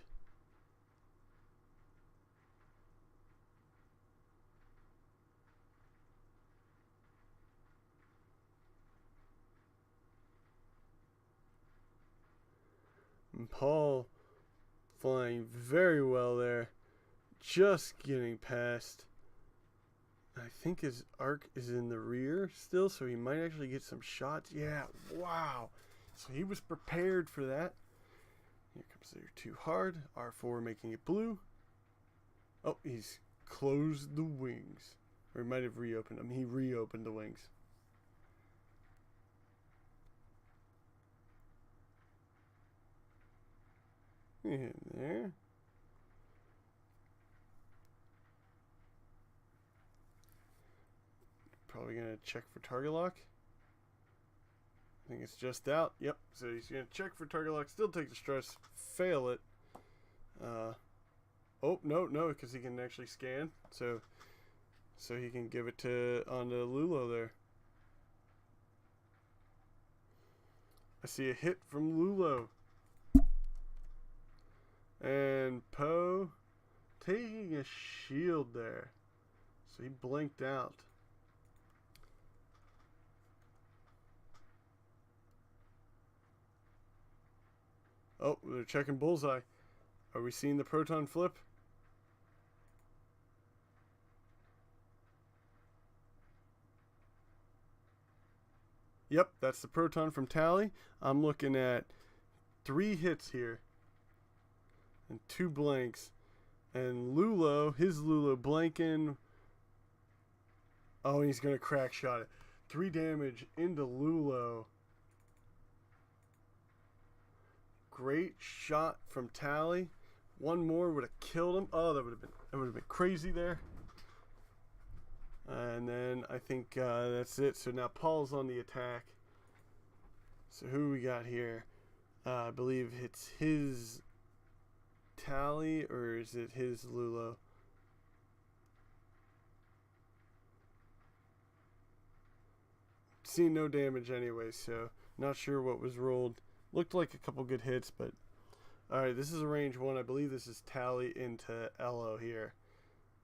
Speaker 1: And Paul flying very well there, just getting past. I think his arc is in the rear still, so he might actually get some shots. Yeah, wow. So he was prepared for that. Here comes there too hard. R4 making it blue. Oh, he's closed the wings. Or he might have reopened them. He reopened the wings. In there. Probably going to check for target lock. I think it's just out. Yep. So he's going to check for target lock. Still take the stress. Fail it. Oh, no, because he can actually scan. So he can give it onto Lulo there. I see a hit from Lulo. And Poe taking a shield there. So he blinked out. Oh, they're checking bullseye. Are we seeing the proton flip? Yep, that's the proton from Tally. I'm looking at 3 hits here. And 2 blanks. And Lulo, his Lulo blanking. Oh, he's going to crack shot it. 3 damage into Lulo. Great shot from Tally. 1 more would have killed him. Oh, that would have been crazy there. And then I think that's it. So now Paul's on the attack. So who we got here? I believe it's his Tally, or is it his Lulo? Seen no damage anyway, so not sure what was rolled. Looked like a couple good hits, but alright, this is a range 1. I believe this is Tally into Elo here.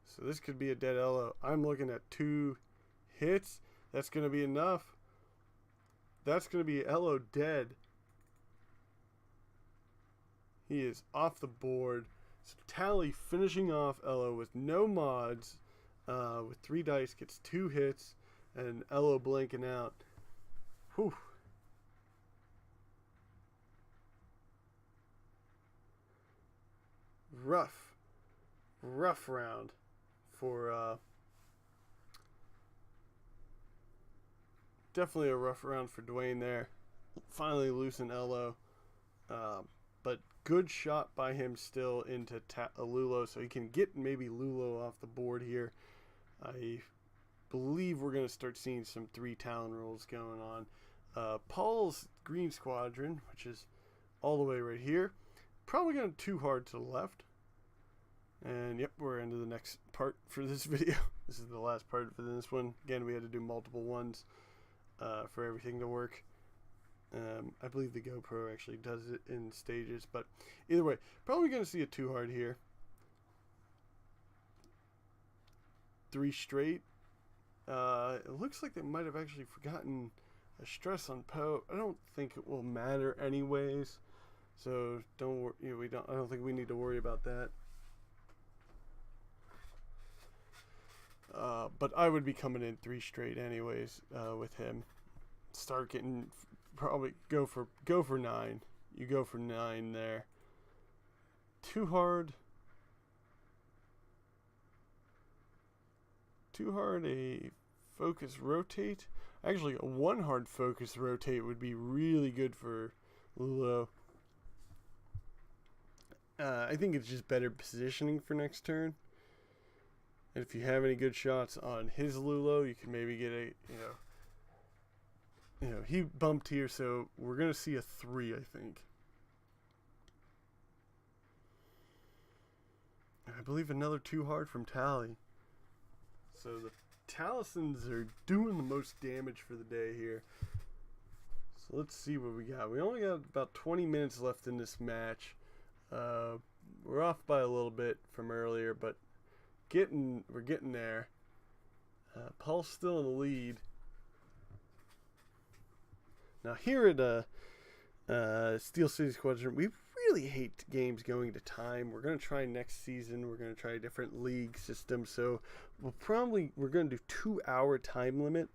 Speaker 1: So this could be a dead Elo. I'm looking at 2 hits. That's going to be enough. That's going to be Elo dead. He is off the board. So Tally finishing off Elo with no mods, with 3 dice, gets 2 hits, and Elo blanking out. Whew. Rough round for definitely a rough round for Dwayne there. Finally losing Elo, but good shot by him still into Lulo, so he can get maybe Lulo off the board here. I believe we're going to start seeing some 3 talon rolls going on. Paul's Green Squadron, which is all the way right here, probably going too hard to the left. And yep, we're into the next part for this video. This is the last part for this one. Again, we had to do multiple ones for everything to work. I believe the GoPro actually does it in stages, but either way, probably going to see a too hard here. 3 straight. It looks like they might have actually forgotten a stress on Poe. I don't think it will matter anyways, so don't worry. I don't think we need to worry about that. But I would be coming in 3 straight anyways with him. Start getting, probably go for 9. You go for 9 there. Too hard. A focus rotate. Actually, a 1 hard focus rotate would be really good for Lulo. I think it's just better positioning for next turn. And if you have any good shots on his Lulo, you can maybe get a, he bumped here, so we're going to see a 3, I think. I believe another too hard from Tally. So the Talisons are doing the most damage for the day here. So let's see what we got. We only got about 20 minutes left in this match. We're off by a little bit from earlier, but we're getting there. Paul's still in the lead. Now here at Steel City Squadron, we really hate games going to time. We're going to try next season. We're going to try a different league system. So we're going to do 2-hour time limit.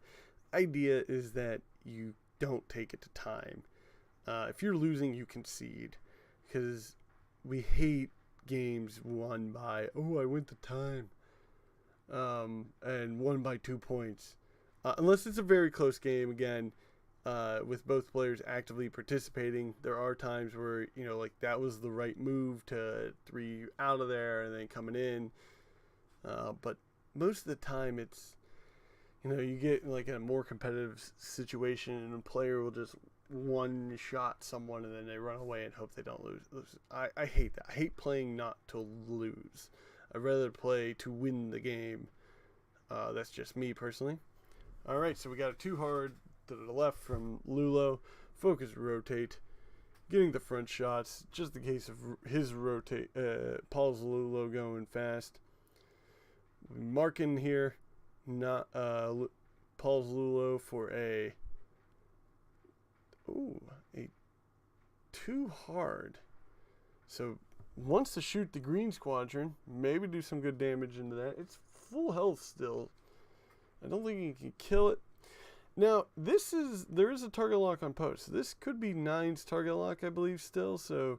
Speaker 1: Idea is that you don't take it to time. If you're losing, you concede, because we hate games won by, oh, I went to time, and won by 2 points, unless it's a very close game. Again, with both players actively participating, there are times where, like that was the right move to 3 out of there and then coming in, but most of the time it's, you get like in a more competitive situation and a player will just one shot someone and then they run away and hope they don't lose. I hate that. I hate playing not to lose. I'd rather play to win the game. That's just me personally. Alright, so we got a too hard to the left from Lulo. Focus rotate. Getting the front shots. Just the case of his rotate. Paul's Lulo going fast. Marking here. Not Paul's Lulo for a too hard. So wants to shoot the Green Squadron, maybe do some good damage into that. It's full health still. I don't think he can kill it. Now there is a target lock on post. So this could be 9's target lock, I believe, still. So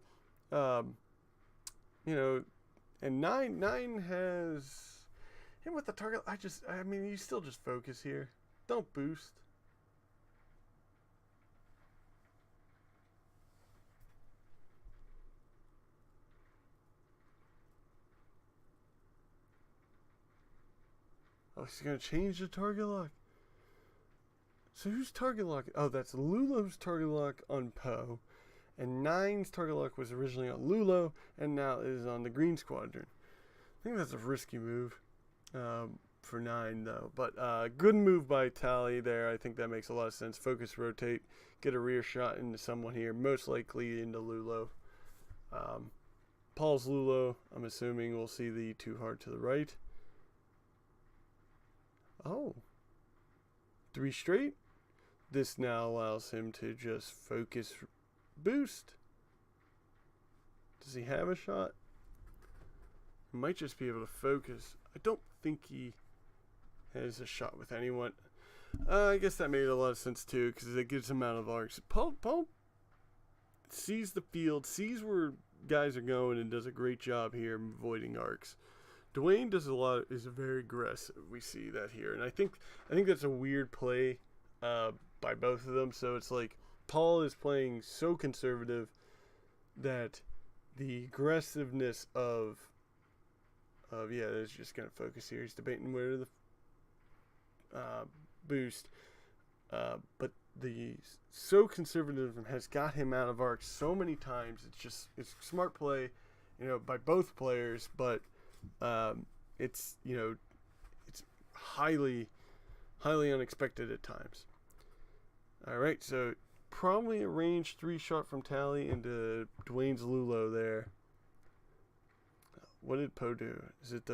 Speaker 1: and 9 has him with the target. I mean, you still just focus here. Don't boost. Oh, he's going to change the target lock. So whose target lock? Oh, that's Lulo's target lock on Poe. And 9's target lock was originally on Lulo, and now is on the Green Squadron. I think that's a risky move for 9, though. But good move by Tally there. I think that makes a lot of sense. Focus, rotate, get a rear shot into someone here, most likely into Lulo. Paul's Lulo, I'm assuming we'll see the too hard to the right. Oh, 3 straight. This now allows him to just focus boost Does he have a shot? He might just be able to focus. I don't think he has a shot with anyone. I guess that made a lot of sense too, because it gives him out of arcs. Paul sees the field, sees where guys are going, and does a great job here avoiding arcs. Dwayne does is very aggressive. We see that here, and I think that's a weird play by both of them. So it's like Paul is playing so conservative that the aggressiveness of yeah, it's just gonna focus here. He's debating where the boost, but the so conservatism has got him out of arcs so many times. It's smart play, by both players, but it's it's highly unexpected at times. All right, so probably a range 3 shot from Tally into Dwayne's Lulo there. What did Poe do? Is it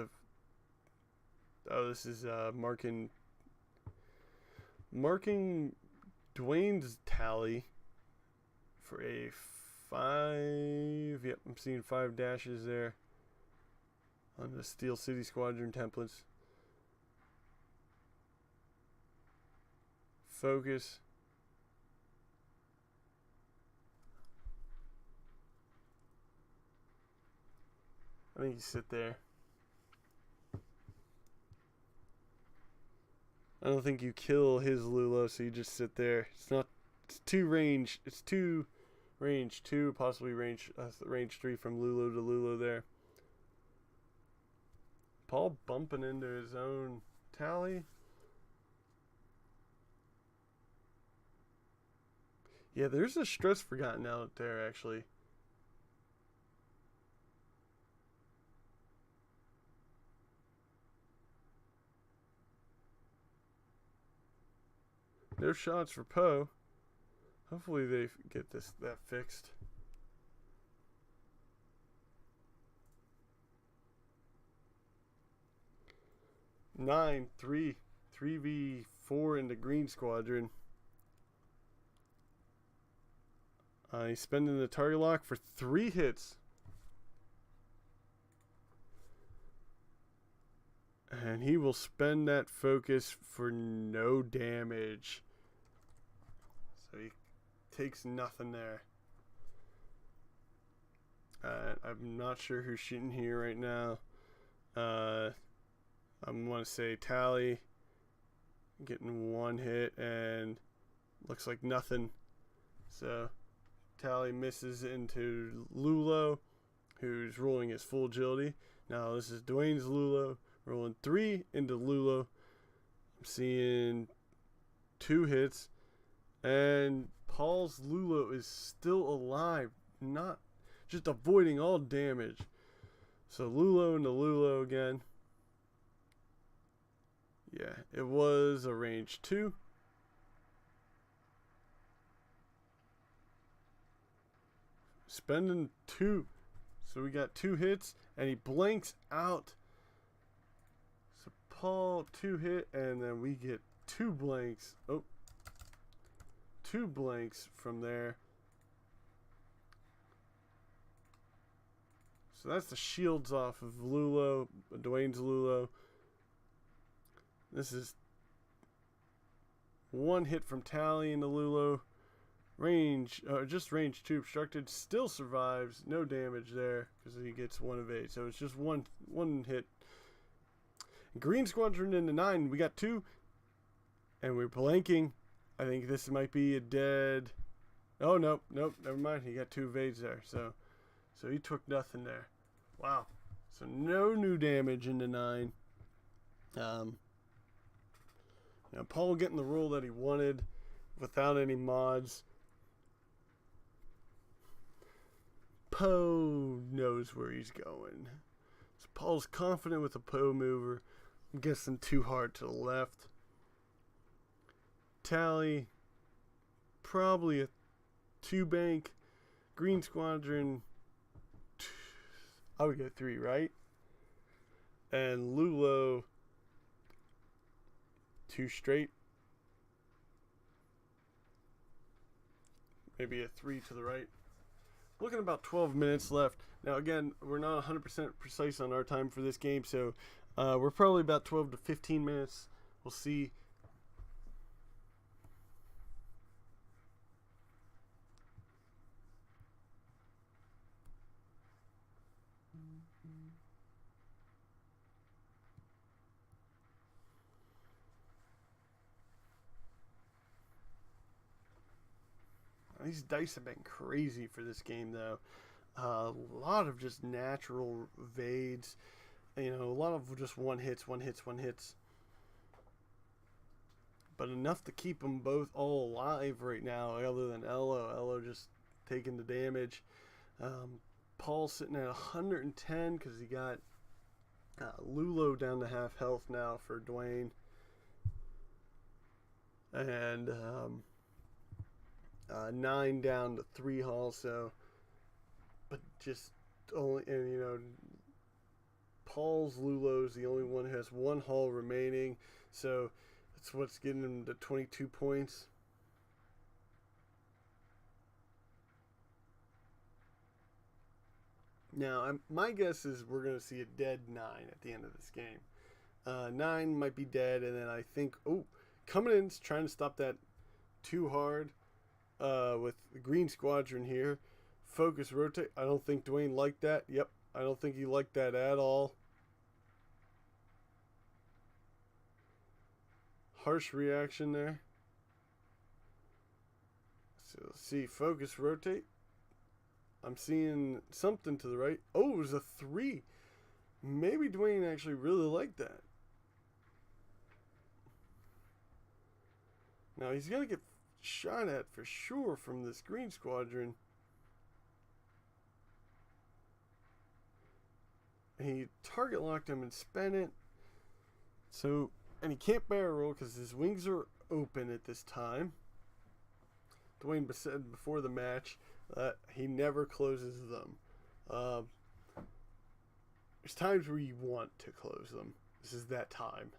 Speaker 1: this is marking Dwayne's tally for a 5. Yep, I'm seeing 5 dashes there on the Steel City Squadron templates. Focus. I think you sit there. I don't think you kill his Lulo, so you just sit there. It's 2 range. It's 2 range 2, possibly range 3 from Lulo to Lulo there. Paul bumping into his own tally. Yeah, there's a stress forgotten out there, actually. No shots for Poe. Hopefully they get that fixed. Nine, 3v4 in the Green Squadron. He's spending the target lock for 3 hits. And he will spend that focus for no damage. So he takes nothing there. I'm not sure who's shooting here right now. I'm going to say Tally getting 1 hit and looks like nothing. So Tally misses into Lulo, who's rolling his full agility. Now this is Dwayne's Lulo rolling 3 into Lulo. I'm seeing 2 hits. And Paul's Lulo is still alive, not just avoiding all damage. So Lulo into Lulo again. Yeah, it was a range 2. Spending 2. So we got 2 hits, and he blanks out. So Paul 2 hit, and then we get 2 blanks. Oh. 2 blanks from there. So that's the shields off of Lulo, Dwayne's Lulo. This is 1 hit from Tally in the Lulo. Just range 2 obstructed. Still survives. No damage there because he gets 1 of 8. So it's just one hit. Green Squadron into 9. We got 2. And we're blanking. I think this might be a dead. Oh, nope, never mind. He got 2 evades there. So he took nothing there. Wow. So no new damage into 9. Paul getting the roll that he wanted without any mods. Poe knows where he's going. So Paul's confident with a Poe mover. I'm guessing too hard to the left. Tally, probably a 2 bank. Green Squadron, I would get 3, right? And Lulo, 2 straight. Maybe a 3 to the right. looking about 12 minutes left. Now again, we're not 100% precise on our time for this game, so we're probably about 12 to 15 minutes. We'll see. These dice have been crazy for this game, though. A lot of just natural evades. You know, a lot of just one hits. But enough to keep them both all alive right now, other than Elo. Elo just taking the damage. Paul's sitting at 110 because he got Lulo down to half health now for Dwayne. And 9 down to 3 also. But just only, and you know, Paul's Lulo's the only one who has 1 hull remaining. So that's what's getting him to 22 points. Now, my guess is we're going to see a dead 9 at the end of this game. 9 might be dead, and then I think, coming in, trying to stop that too hard with the Green Squadron here. Focus, rotate. I don't think Dwayne liked that. Yep, I don't think he liked that at all. Harsh reaction there. So let's see, focus, rotate. I'm seeing something to the right. Oh, it was a 3. Maybe Dwayne actually really liked that. Now he's going to get shot at for sure from this Green Squadron. He target locked him and spent it. So, and he can't barrel roll because his wings are open at this time. Dwayne said before the match that he never closes them. There's times where you want to close them. This is that time.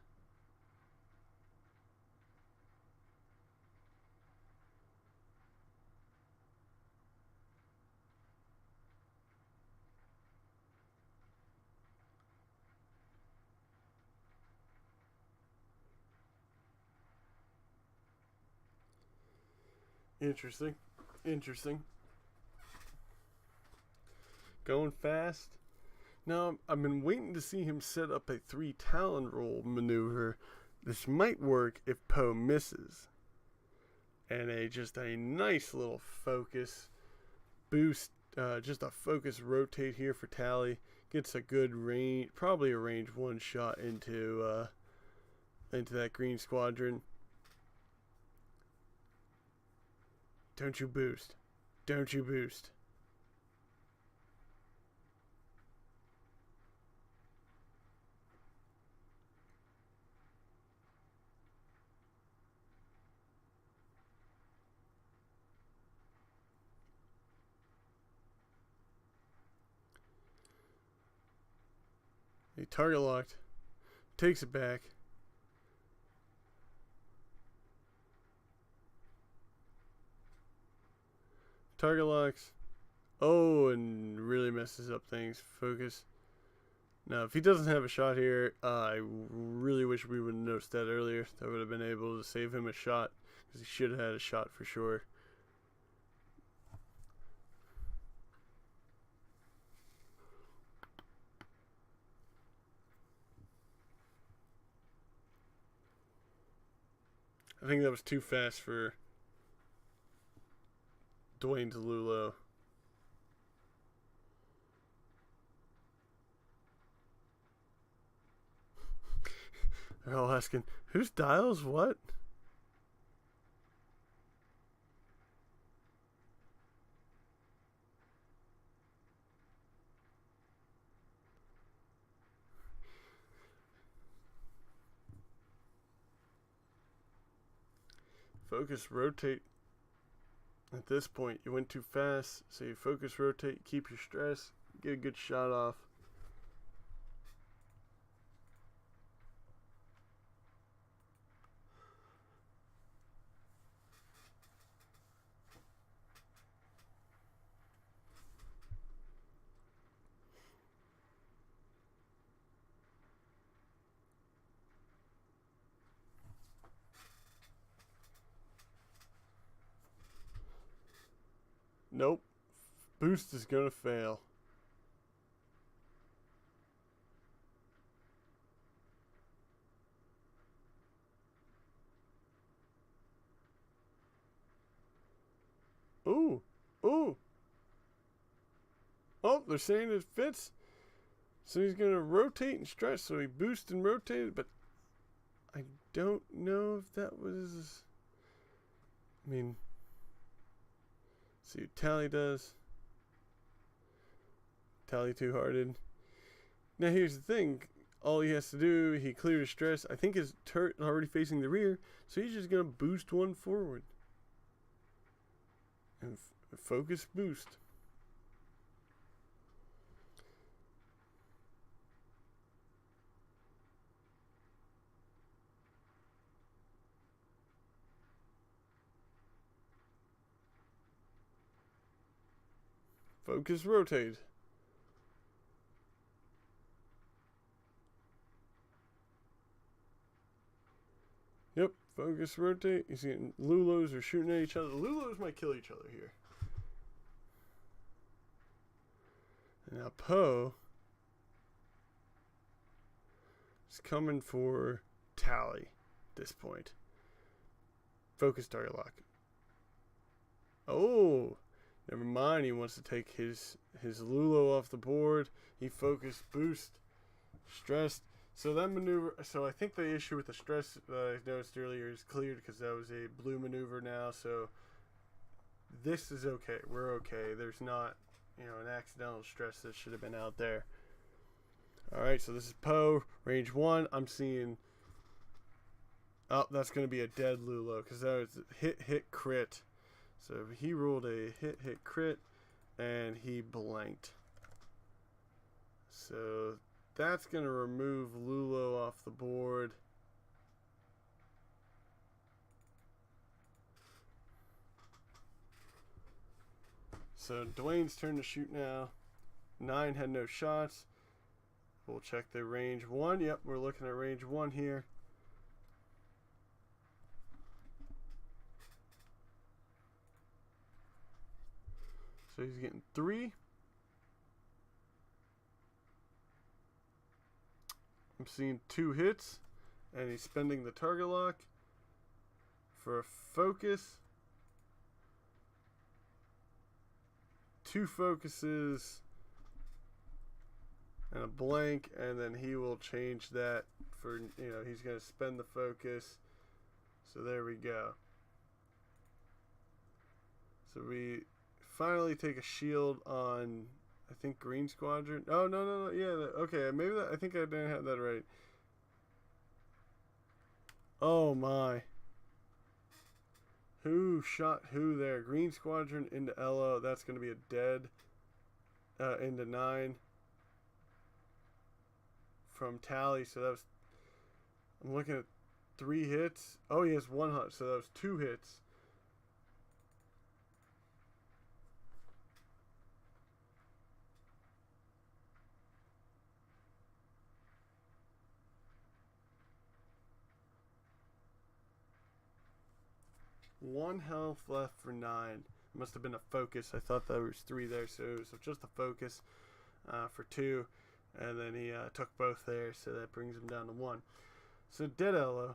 Speaker 1: Interesting. Going fast. Now, I've been waiting to see him set up a 3 Talon roll maneuver. This might work if Poe misses. And just a nice little focus boost. Just a focus rotate here for Tally. Gets a good range, probably a range 1 shot into that Green Squadron. Don't you boost. Don't you boost. He target locked. Takes it back. Target locks. Oh, and really messes up things. Focus. Now, if he doesn't have a shot here, I really wish we would have noticed that earlier. That would have been able to save him a shot, because he should have had a shot for sure. I think that was too fast for Dwayne Lulo. They're all asking, whose dials what? Focus, rotate. At this point, you went too fast, so you focus, rotate, keep your stress, get a good shot off. Nope. Boost is gonna fail. Ooh. Ooh. Oh, they're saying it fits. So he's going to rotate and stretch. So he boosted and rotated. But I don't know if that was... I mean... See what Tally does. Tally two-hearted. Now here's the thing. All he has to do, he cleared his stress. I think his turret already facing the rear. So he's just going to boost one forward. And focus boost. Focus rotate. Yep, focus rotate. You see Lulos are shooting at each other. Lulos might kill each other here. And now Poe is coming for Tally at this point. Focus target lock. Oh, never mind. He wants to take his Lulo off the board. He focused, boost, stressed. So that maneuver. So I think the issue with the stress that I noticed earlier is cleared because that was a blue maneuver now. So this is okay. We're okay. There's not, you know, an accidental stress that should have been out there. All right. So this is Poe, range 1. I'm seeing. Oh, that's going to be a dead Lulo because that was hit crit. So he rolled a hit crit and he blanked. So that's going to remove Lulo off the board. So Dwayne's turn to shoot now. 9 had no shots. We'll check the range 1. Yep, we're looking at range 1 here. So he's getting 3. I'm seeing 2 hits, and he's spending the target lock for a focus. 2 focuses and a blank, and then he will change that for, you know, he's going to spend the focus. So there we go. So we finally take a shield on, I think, Green Squadron. Oh, no. Yeah, okay. Maybe that, I think I didn't have that right. Oh, my. Who shot who there? Green Squadron into LO. That's going to be a dead. Into 9. From Tally. So that was... I'm looking at 3 hits. Oh, he has 1 hit. So that was 2 hits. One health left for 9. Must have been a focus. I thought there was 3 there, so it was just a focus for 2, and then he took both there, so that brings him down to 1. So dead Elo,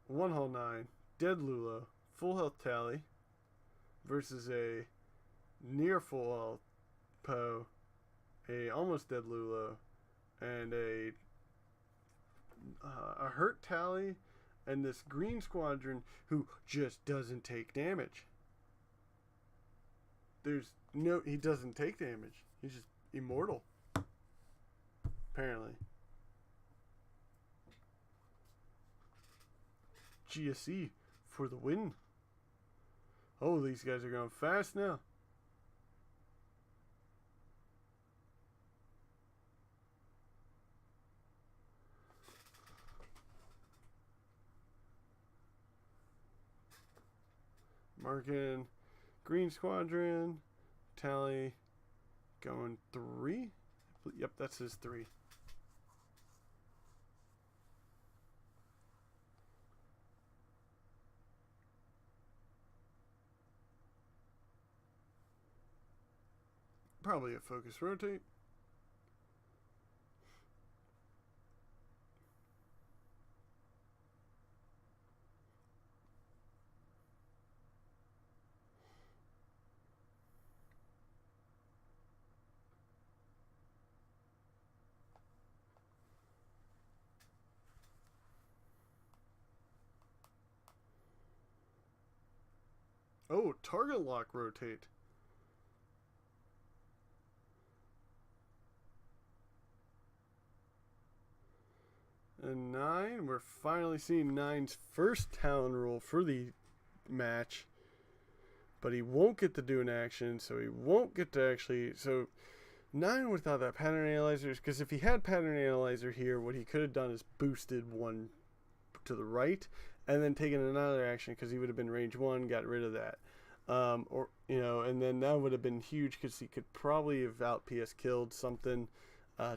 Speaker 1: 1 hull 9, dead Lulo, full health Tally, versus a near full health Poe, a almost dead Lulo, and a hurt Tally. And this Green Squadron who just doesn't take damage. He doesn't take damage. He's just immortal. Apparently. GSE for the win. Oh, these guys are going fast now. Marking Green Squadron. Tally going 3. Yep, that's his 3. Probably a focus rotate. Oh, target lock rotate. And 9, we're finally seeing 9's first talon roll for the match. But he won't get to do an action, so he won't get to actually... So 9 without that pattern analyzer, because if he had pattern analyzer here, what he could have done is boosted one to the right, and then taken another action, because he would have been range 1, got rid of that. Or, you know, and then that would have been huge, because he could probably have out PS killed something.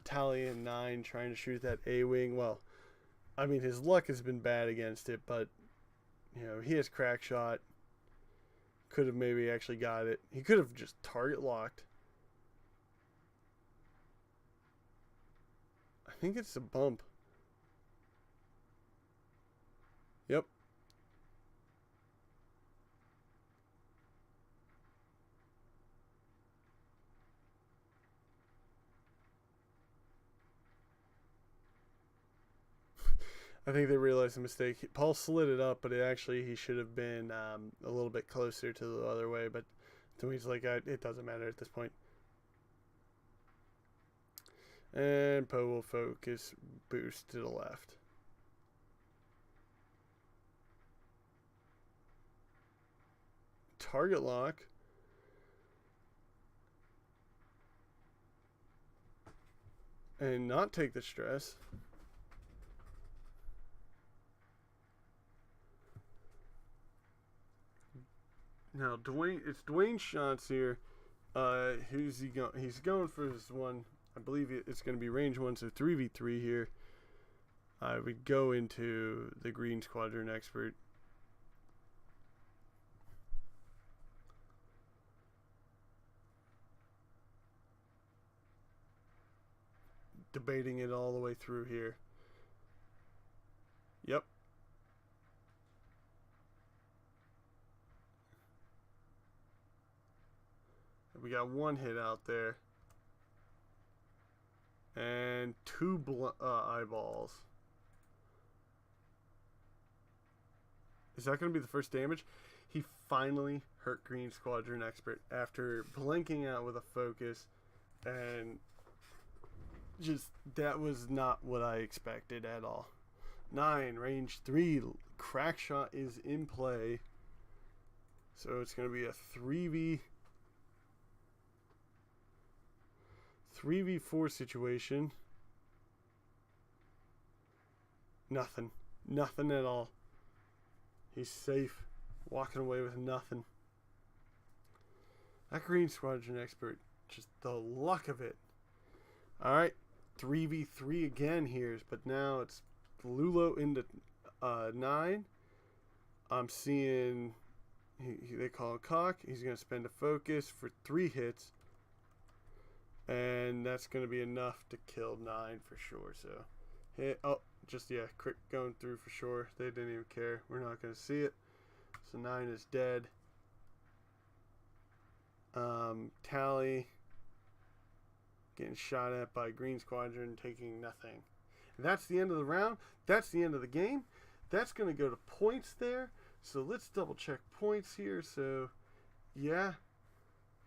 Speaker 1: Tally and 9 trying to shoot that A-wing. Well, I mean, his luck has been bad against it, but, you know, he has crack shot. Could have maybe actually got it. He could have just target locked. I think it's a bump. Yep. I think they realized the mistake. Paul slid it up, but he should have been a little bit closer to the other way. But Dwayne's like, it doesn't matter at this point. And Poe will focus boost to the left. Target lock. And not take the stress. Now it's Dwayne's shots here. Who's he going? He's going for his one. I believe it's going to be range 1, so 3v3 here. I would go into the Green Squadron expert. Debating it all the way through here. Yep. We got one hit out there. And 2 eyeballs. Is that going to be the first damage? He finally hurt Green Squadron Expert after blinking out with a focus. And just, that was not what I expected at all. 9, range 3, crack shot is in play. So it's going to be a 3v4 situation. Nothing at all. He's safe, walking away with nothing. That Green Squadron Expert, just the luck of it. Alright, 3v3 again here, but now it's Lulo into 9. I'm seeing, they call him Cock. He's going to spend a focus for 3 hits. And that's going to be enough to kill 9 for sure. So, hit. Oh, just, yeah, crit going through for sure. They didn't even care. We're not going to see it. So, 9 is dead. Tally getting shot at by Green Squadron, taking nothing. And that's the end of the round. That's the end of the game. That's going to go to points there. So, let's double check points here. So, yeah.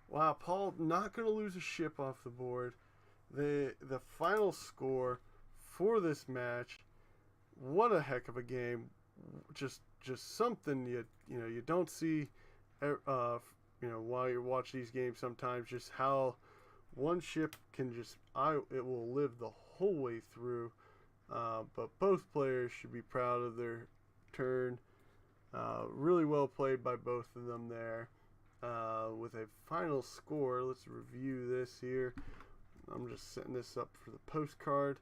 Speaker 1: Wow, Paul not going to lose a ship off the board. The final score for this match, what a heck of a game. Just something you don't see while you watch these games sometimes, just how one ship can it will live the whole way through. But both players should be proud of their turn. Really well played by both of them there. With a final score, let's review this here. I'm just setting this up for the postcard.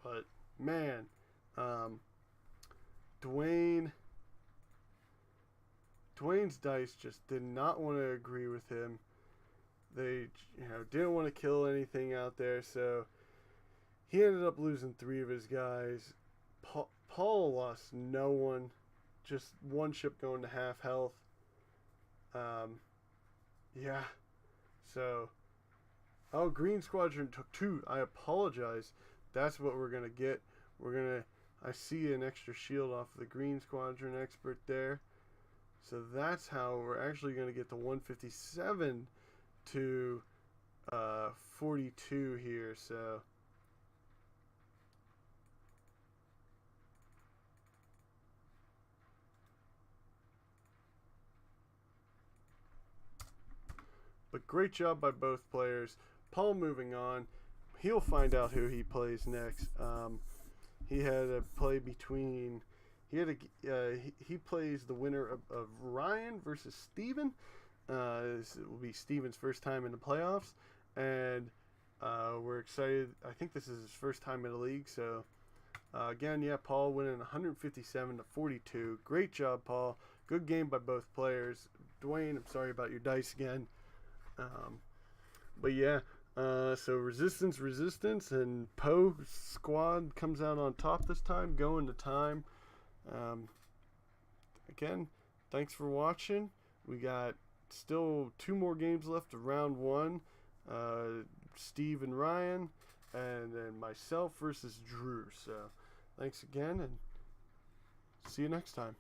Speaker 1: But man, Dwayne Dwayne's dice just did not want to agree with him. They, didn't want to kill anything out there, so he ended up losing 3 of his guys. Paul lost no one, just 1 ship going to half health. Yeah, so, oh, Green Squadron took 2. I apologize. That's what we're gonna get. I see an extra shield off the Green Squadron expert there. So that's how we're actually going to get the 157 to 42 here. So but great job by both players. Paul moving on. He'll find out who he plays next. He had a play between. He plays the winner of Ryan versus Steven. This will be Steven's first time in the playoffs, and we're excited. I think this is his first time in the league. So again, yeah, Paul winning 157 to 42. Great job, Paul. Good game by both players. Dwayne, I'm sorry about your dice again. But yeah. So resistance, and Poe squad comes out on top this time, going to time. Again, thanks for watching. We got still 2 more games left of round 1. Steve and Ryan, and then myself versus Drew. So thanks again, and see you next time.